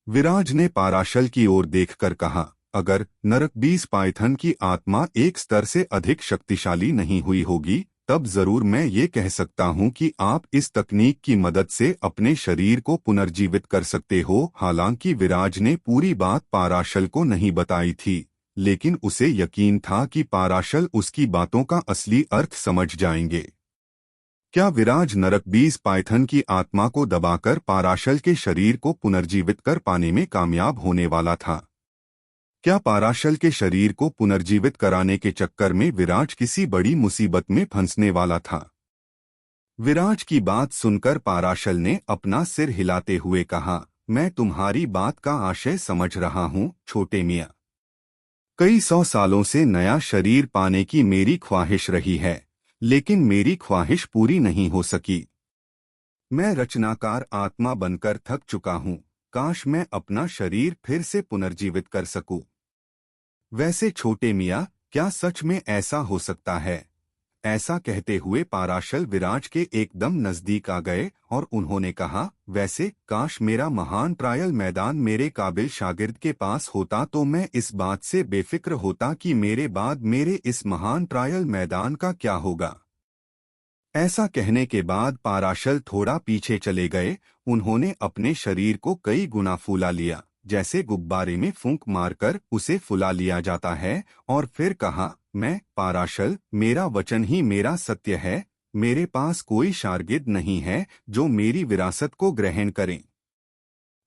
विराज ने पाराशल की ओर देखकर कहा, अगर नरक 20 पाइथन की आत्मा एक स्तर से अधिक शक्तिशाली नहीं हुई होगी तब जरूर मैं ये कह सकता हूँ कि आप इस तकनीक की मदद से अपने शरीर को पुनर्जीवित कर सकते हो। हालांकि विराज ने पूरी बात पाराशल को नहीं बताई थी, लेकिन उसे यकीन था कि पाराशल उसकी बातों का असली अर्थ समझ जाएंगे। क्या विराज नरक 20 पाइथन की आत्मा को दबाकर पाराशल के शरीर को पुनर्जीवित कर पाने में कामयाब होने वाला था? क्या पाराशल के शरीर को पुनर्जीवित कराने के चक्कर में विराज किसी बड़ी मुसीबत में फंसने वाला था? विराज की बात सुनकर पाराशल ने अपना सिर हिलाते हुए कहा, मैं तुम्हारी बात का आशय समझ रहा हूँ छोटे मियाँ। कई 100 सालों से नया शरीर पाने की मेरी ख्वाहिश रही है, लेकिन मेरी ख्वाहिश पूरी नहीं हो सकी। मैं रचनाकार आत्मा बनकर थक चुका हूँ। काश मैं अपना शरीर फिर से पुनर्जीवित कर सकूं। वैसे छोटे मियाँ, क्या सच में ऐसा हो सकता है? ऐसा कहते हुए पाराशल विराज के एकदम नजदीक आ गए और उन्होंने कहा, वैसे काश मेरा महान ट्रायल मैदान मेरे काबिल शागिर्द के पास होता तो मैं इस बात से बेफिक्र होता कि मेरे बाद मेरे इस महान ट्रायल मैदान का क्या होगा। ऐसा कहने के बाद पाराशल थोड़ा पीछे चले गए। उन्होंने अपने शरीर को कई गुना फूला लिया, जैसे गुब्बारे में फूंक मारकर उसे फुला लिया जाता है, और फिर कहा, मैं पाराशल, मेरा वचन ही मेरा सत्य है। मेरे पास कोई शागिर्द नहीं है जो मेरी विरासत को ग्रहण करें।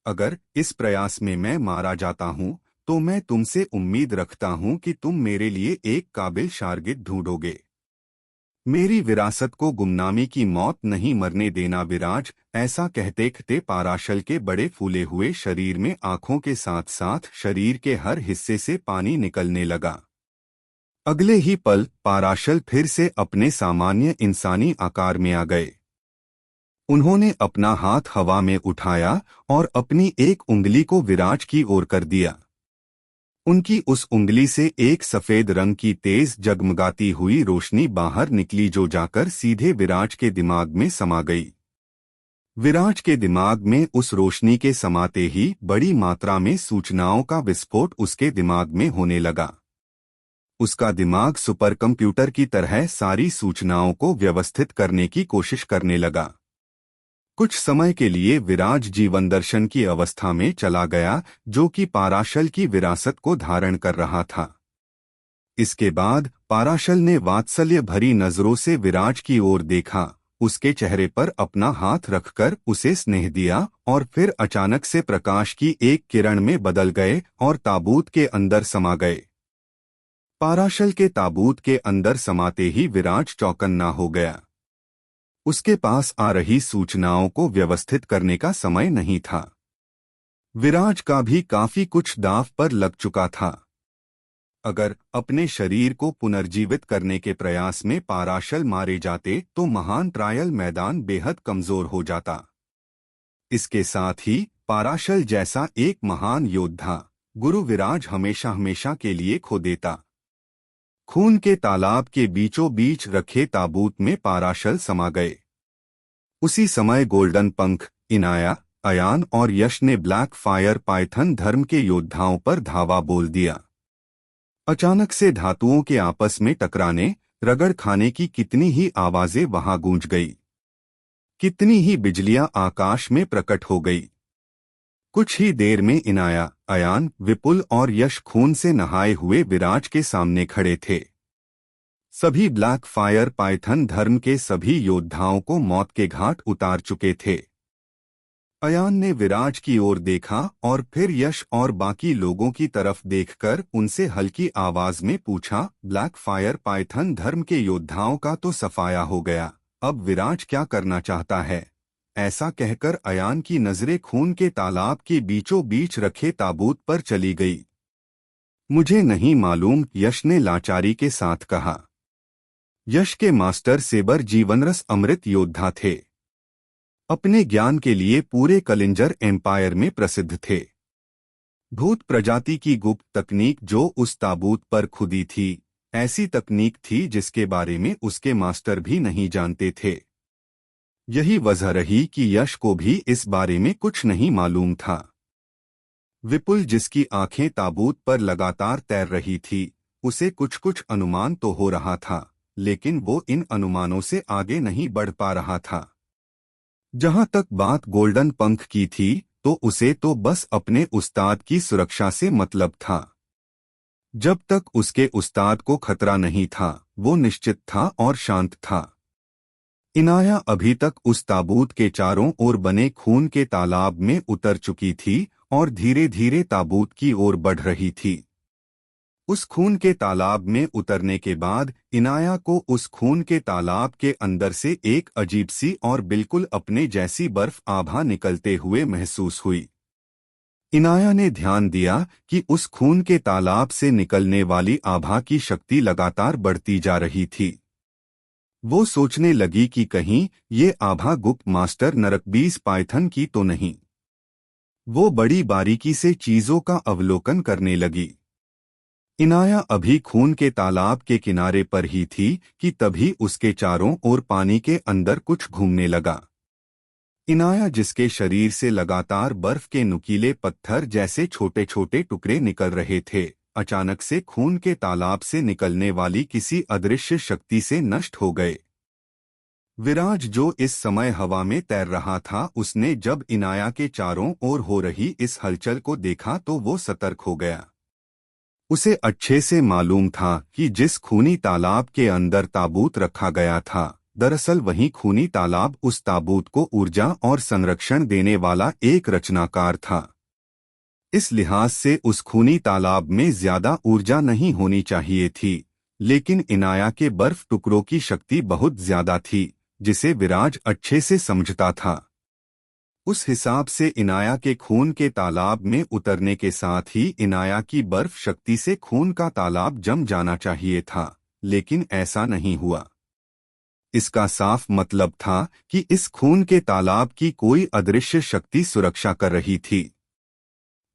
अगर इस प्रयास में मैं मारा जाता हूँ तो मैं तुमसे उम्मीद रखता हूँ कि तुम मेरे लिए एक काबिल शागिर्द ढूंढोगे। मेरी विरासत को गुमनामी की मौत नहीं मरने देना। विराज ऐसा कहते कहते पाराशल के बड़े फूले हुए शरीर में आंखों के साथ साथ शरीर के हर हिस्से से पानी निकलने लगा। अगले ही पल पाराशल फिर से अपने सामान्य इंसानी आकार में आ गए। उन्होंने अपना हाथ हवा में उठाया और अपनी एक उंगली को विराज की ओर कर दिया। उनकी उस उंगली से एक सफेद रंग की तेज जगमगाती हुई रोशनी बाहर निकली जो जाकर सीधे विराज के दिमाग में समा गई। विराज के दिमाग में उस रोशनी के समाते ही बड़ी मात्रा में सूचनाओं का विस्फोट उसके दिमाग में होने लगा। उसका दिमाग सुपर कंप्यूटर की तरह सारी सूचनाओं को व्यवस्थित करने की कोशिश करने लगा। कुछ समय के लिए विराज जीवन दर्शन की अवस्था में चला गया, जो कि पाराशल की विरासत को धारण कर रहा था। इसके बाद पाराशल ने वात्सल्य भरी नजरों से विराज की ओर देखा, उसके चेहरे पर अपना हाथ रखकर उसे स्नेह दिया और फिर अचानक से प्रकाश की एक किरण में बदल गए और ताबूत के अंदर समा गए। पाराशल के ताबूत के अंदर समाते ही विराज चौकन्ना हो गया। उसके पास आ रही सूचनाओं को व्यवस्थित करने का समय नहीं था। विराज का भी काफी कुछ दांव पर लग चुका था। अगर अपने शरीर को पुनर्जीवित करने के प्रयास में पाराशल मारे जाते तो महान ट्रायल मैदान बेहद कमजोर हो जाता। इसके साथ ही पाराशल जैसा एक महान योद्धा गुरु विराज हमेशा हमेशा के लिए खो देता। खून के तालाब के बीचों बीच रखे ताबूत में पाराशल समा गए। उसी समय गोल्डन पंख, इनाया, अयान और यश ने ब्लैक फायर पाइथन धर्म के योद्धाओं पर धावा बोल दिया। अचानक से धातुओं के आपस में टकराने, रगड़ खाने की कितनी ही आवाजें वहां गूंज गई। कितनी ही बिजलियां आकाश में प्रकट हो गई। कुछ ही देर में इनाया, अयान, विपुल और यश खून से नहाए हुए विराज के सामने खड़े थे। सभी ब्लैक फायर पाइथन धर्म के सभी योद्धाओं को मौत के घाट उतार चुके थे। अयान ने विराज की ओर देखा और फिर यश और बाकी लोगों की तरफ देखकर उनसे हल्की आवाज में पूछा, ब्लैक फायर पाइथन धर्म के योद्धाओं का तो सफाया हो गया, अब विराज क्या करना चाहता है? ऐसा कहकर अयान की नजरें खून के तालाब के बीचों बीच रखे ताबूत पर चली गई। मुझे नहीं मालूम, यश ने लाचारी के साथ कहा। यश के मास्टर सेबर जीवनरस अमृत योद्धा थे। अपने ज्ञान के लिए पूरे कलिंजर एम्पायर में प्रसिद्ध थे। भूत प्रजाति की गुप्त तकनीक जो उस ताबूत पर खुदी थी, ऐसी तकनीक थी जिसके बारे में उसके मास्टर भी नहीं जानते थे। यही वजह रही कि यश को भी इस बारे में कुछ नहीं मालूम था। विपुल, जिसकी आंखें ताबूत पर लगातार तैर रही थी, उसे कुछ कुछ अनुमान तो हो रहा था, लेकिन वो इन अनुमानों से आगे नहीं बढ़ पा रहा था। जहां तक बात गोल्डन पंख की थी, तो उसे तो बस अपने उस्ताद की सुरक्षा से मतलब था। जब तक उसके उस्ताद को खतरा नहीं था, वो निश्चित था और शांत था। इनाया अभी तक उस ताबूत के चारों ओर बने खून के तालाब में उतर चुकी थी और धीरे धीरे ताबूत की ओर बढ़ रही थी। उस खून के तालाब में उतरने के बाद इनाया को उस खून के तालाब के अंदर से एक अजीब सी और बिल्कुल अपने जैसी बर्फ आभा निकलते हुए महसूस हुई। इनाया ने ध्यान दिया कि उस खून के तालाब से निकलने वाली आभा की शक्ति लगातार बढ़ती जा रही थी। वो सोचने लगी कि कहीं ये आभा गुप्त मास्टर नरकबीज पाइथन की तो नहीं। वो बड़ी बारीकी से चीजों का अवलोकन करने लगी। इनाया अभी खून के तालाब के किनारे पर ही थी कि तभी उसके चारों ओर पानी के अंदर कुछ घूमने लगा। इनाया, जिसके शरीर से लगातार बर्फ के नुकीले पत्थर जैसे छोटे छोटे टुकड़े निकल रहे थे, अचानक से खून के तालाब से निकलने वाली किसी अदृश्य शक्ति से नष्ट हो गए। विराज, जो इस समय हवा में तैर रहा था, उसने जब इनाया के चारों ओर हो रही इस हलचल को देखा तो वो सतर्क हो गया। उसे अच्छे से मालूम था कि जिस खूनी तालाब के अंदर ताबूत रखा गया था, दरअसल वही खूनी तालाब उस ताबूत को ऊर्जा और संरक्षण देने वाला एक रचनाकार था। इस लिहाज से उस खूनी तालाब में ज्यादा ऊर्जा नहीं होनी चाहिए थी, लेकिन इनाया के बर्फ टुकड़ों की शक्ति बहुत ज्यादा थी, जिसे विराज अच्छे से समझता था। उस हिसाब से इनाया के खून के तालाब में उतरने के साथ ही इनाया की बर्फ शक्ति से खून का तालाब जम जाना चाहिए था, लेकिन ऐसा नहीं हुआ। इसका साफ मतलब था कि इस खून के तालाब की कोई अदृश्य शक्ति सुरक्षा कर रही थी।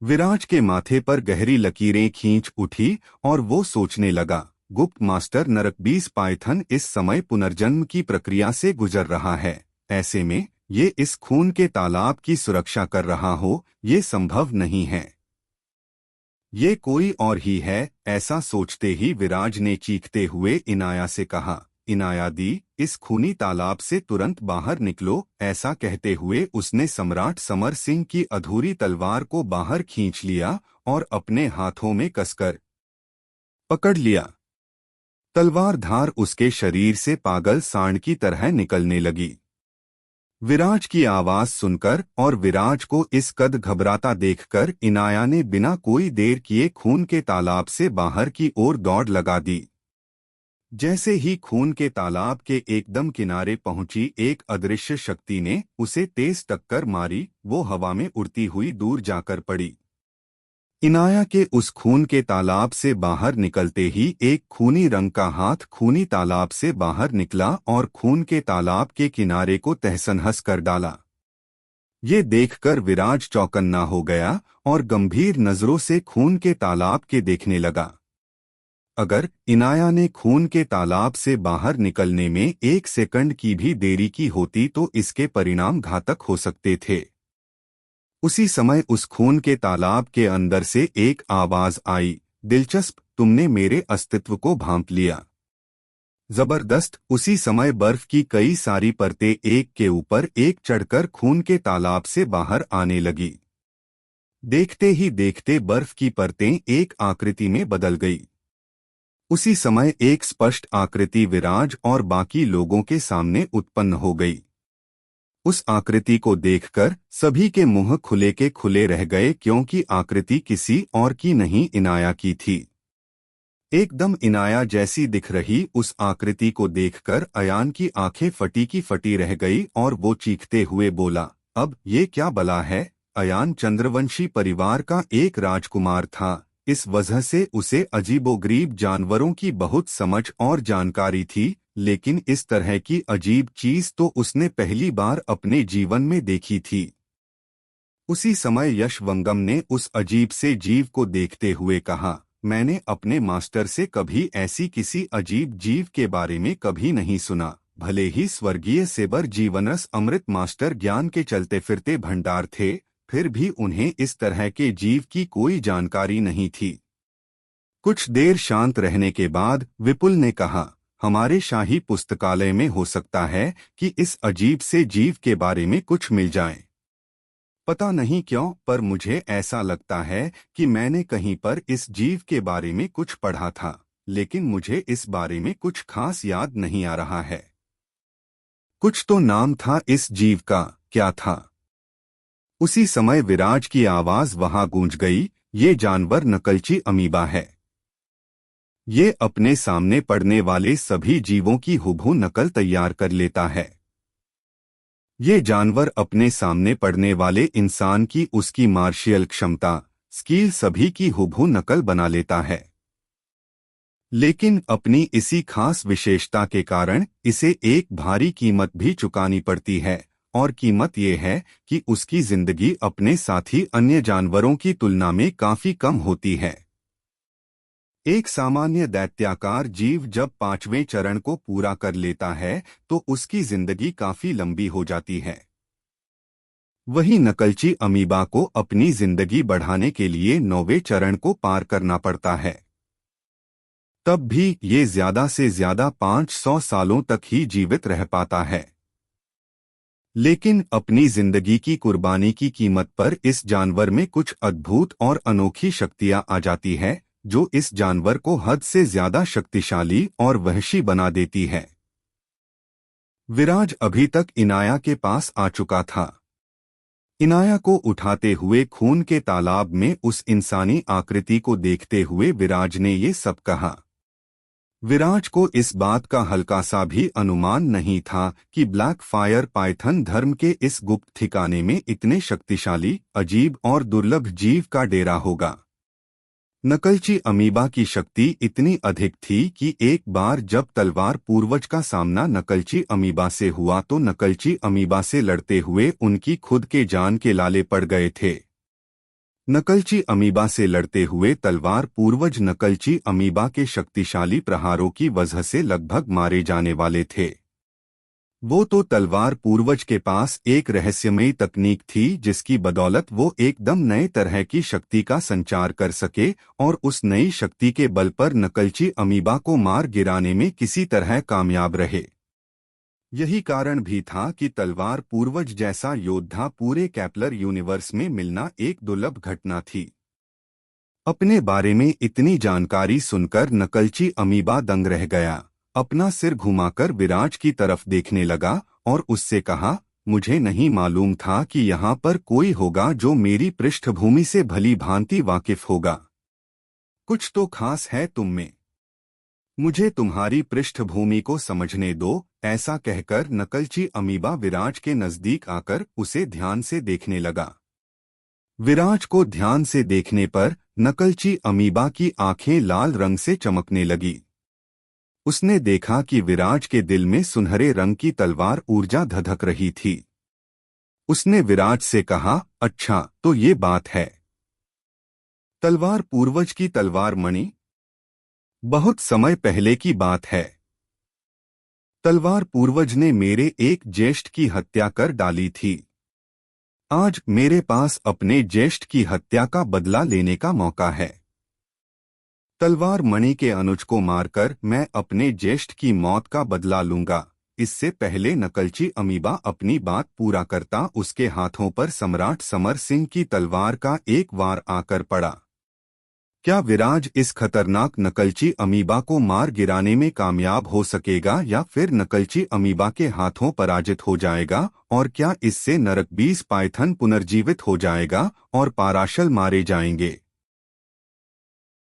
विराज के माथे पर गहरी लकीरें खींच उठी और वो सोचने लगा, गुप्त मास्टर नरकबीस पाइथन इस समय पुनर्जन्म की प्रक्रिया से गुजर रहा है। ऐसे में ये इस खून के तालाब की सुरक्षा कर रहा हो, ये संभव नहीं है। ये कोई और ही है। ऐसा सोचते ही विराज ने चीखते हुए इनाया से कहा, इनाया दी, इस खूनी तालाब से तुरंत बाहर निकलो। ऐसा कहते हुए उसने सम्राट समर सिंह की अधूरी तलवार को बाहर खींच लिया और अपने हाथों में कसकर पकड़ लिया। तलवार धार उसके शरीर से पागल सांड की तरह निकलने लगी। विराज की आवाज सुनकर और विराज को इस कद घबराता देखकर इनाया ने बिना कोई देर किए खून के तालाब से बाहर की ओर दौड़ लगा दी। जैसे ही खून के तालाब के एकदम किनारे पहुंची, एक अदृश्य शक्ति ने उसे तेज टक्कर मारी। वो हवा में उड़ती हुई दूर जाकर पड़ी। इनाया के उस खून के तालाब से बाहर निकलते ही एक खूनी रंग का हाथ खूनी तालाब से बाहर निकला और खून के तालाब के किनारे को तहस-नहस कर डाला। ये देखकर विराज चौकन्ना हो गया और गंभीर नजरों से खून के तालाब के देखने लगा। अगर इनाया ने खून के तालाब से बाहर निकलने में 1 सेकंड की भी देरी की होती तो इसके परिणाम घातक हो सकते थे। उसी समय उस खून के तालाब के अंदर से एक आवाज आई, दिलचस्प, तुमने मेरे अस्तित्व को भांप लिया। जबरदस्त। उसी समय बर्फ की कई सारी परतें एक के ऊपर एक चढ़कर खून के तालाब से बाहर आने लगी। देखते ही देखते बर्फ की परतें एक आकृति में बदल गई। उसी समय एक स्पष्ट आकृति विराज और बाकी लोगों के सामने उत्पन्न हो गई। उस आकृति को देखकर सभी के मुंह खुले के खुले रह गए, क्योंकि आकृति किसी और की नहीं, इनाया की थी। एकदम इनाया जैसी दिख रही उस आकृति को देखकर अयान की आंखें फटी की फटी रह गई और वो चीखते हुए बोला, अब ये क्या बला है। अयान चंद्रवंशी परिवार का एक राजकुमार था। इस वजह से उसे अजीबोगरीब जानवरों की बहुत समझ और जानकारी थी, लेकिन इस तरह की अजीब चीज तो उसने पहली बार अपने जीवन में देखी थी। उसी समय यशवंगम ने उस अजीब से जीव को देखते हुए कहा, मैंने अपने मास्टर से कभी ऐसी किसी अजीब जीव के बारे में कभी नहीं सुना। भले ही स्वर्गीय सेबर जीवनरस अमृत मास्टर ज्ञान के चलते फिरते भंडार थे, फिर भी उन्हें इस तरह के जीव की कोई जानकारी नहीं थी। कुछ देर शांत रहने के बाद विपुल ने कहा, हमारे शाही पुस्तकालय में हो सकता है कि इस अजीब से जीव के बारे में कुछ मिल जाए। पता नहीं क्यों, पर मुझे ऐसा लगता है कि मैंने कहीं पर इस जीव के बारे में कुछ पढ़ा था, लेकिन मुझे इस बारे में कुछ खास याद नहीं आ रहा है। कुछ तो नाम था इस जीव का, क्या था? उसी समय विराज की आवाज वहां गूंज गई, ये जानवर नकलची अमीबा है। ये अपने सामने पड़ने वाले सभी जीवों की हुबहू नकल तैयार कर लेता है। ये जानवर अपने सामने पड़ने वाले इंसान की उसकी मार्शियल क्षमता, स्किल सभी की हुबहू नकल बना लेता है। लेकिन अपनी इसी खास विशेषता के कारण इसे एक भारी कीमत भी चुकानी पड़ती है, और कीमत ये है कि उसकी जिंदगी अपने साथी अन्य जानवरों की तुलना में काफी कम होती है। एक सामान्य दैत्याकार जीव जब 5वें चरण को पूरा कर लेता है तो उसकी जिंदगी काफी लंबी हो जाती है। वही नकलची अमीबा को अपनी जिंदगी बढ़ाने के लिए 9वें चरण को पार करना पड़ता है। तब भी ये ज्यादा से ज्यादा 500 सालों तक ही जीवित रह पाता है। लेकिन अपनी जिंदगी की कुर्बानी की कीमत पर इस जानवर में कुछ अद्भुत और अनोखी शक्तियां आ जाती है, जो इस जानवर को हद से ज्यादा शक्तिशाली और वहशी बना देती है। विराज अभी तक इनाया के पास आ चुका था। इनाया को उठाते हुए खून के तालाब में उस इंसानी आकृति को देखते हुए विराज ने ये सब कहा। विराज को इस बात का हल्का सा भी अनुमान नहीं था कि ब्लैक फायर पाइथन धर्म के इस गुप्त ठिकाने में इतने शक्तिशाली, अजीब और दुर्लभ जीव का डेरा होगा। नकलची अमीबा की शक्ति इतनी अधिक थी कि एक बार जब तलवार पूर्वज का सामना नकलची अमीबा से हुआ तो नकलची अमीबा से लड़ते हुए उनकी खुद के जान के लाले पड़ गए थे। नकलची अमीबा से लड़ते हुए तलवार पूर्वज नकलची अमीबा के शक्तिशाली प्रहारों की वजह से लगभग मारे जाने वाले थे। वो तो तलवार पूर्वज के पास एक रहस्यमयी तकनीक थी जिसकी बदौलत वो एकदम नए तरह की शक्ति का संचार कर सके और उस नई शक्ति के बल पर नकलची अमीबा को मार गिराने में किसी तरह कामयाब रहे। यही कारण भी था कि तलवार पूर्वज जैसा योद्धा पूरे कैप्लर यूनिवर्स में मिलना एक दुर्लभ घटना थी। अपने बारे में इतनी जानकारी सुनकर नकलची अमीबा दंग रह गया। अपना सिर घुमाकर विराज की तरफ देखने लगा और उससे कहा, मुझे नहीं मालूम था कि यहाँ पर कोई होगा जो मेरी पृष्ठभूमि से भली भांति वाकिफ होगा। कुछ तो खास है तुम में, मुझे तुम्हारी पृष्ठभूमि को समझने दो। ऐसा कहकर नकलची अमीबा विराज के नजदीक आकर उसे ध्यान से देखने लगा। विराज को ध्यान से देखने पर नकलची अमीबा की आंखें लाल रंग से चमकने लगी। उसने देखा कि विराज के दिल में सुनहरे रंग की तलवार ऊर्जा धधक रही थी। उसने विराज से कहा, अच्छा तो ये बात है। तलवार पूर्वज की तलवार मणि? बहुत समय पहले की बात है। तलवार पूर्वज ने मेरे एक ज्येष्ठ की हत्या कर डाली थी। आज मेरे पास अपने ज्येष्ठ की हत्या का बदला लेने का मौका है। तलवार मणि के अनुज को मारकर मैं अपने ज्येष्ठ की मौत का बदला लूंगा। इससे पहले नकलची अमीबा अपनी बात पूरा करता उसके हाथों पर सम्राट समर सिंह की तलवार का एक वार आकर पड़ा। क्या विराज इस खतरनाक नकलची अमीबा को मार गिराने में कामयाब हो सकेगा या फिर नकलची अमीबा के हाथों पराजित हो जाएगा? और क्या इससे नरकबीज पाइथन पुनर्जीवित हो जाएगा और पाराशल मारे जाएंगे?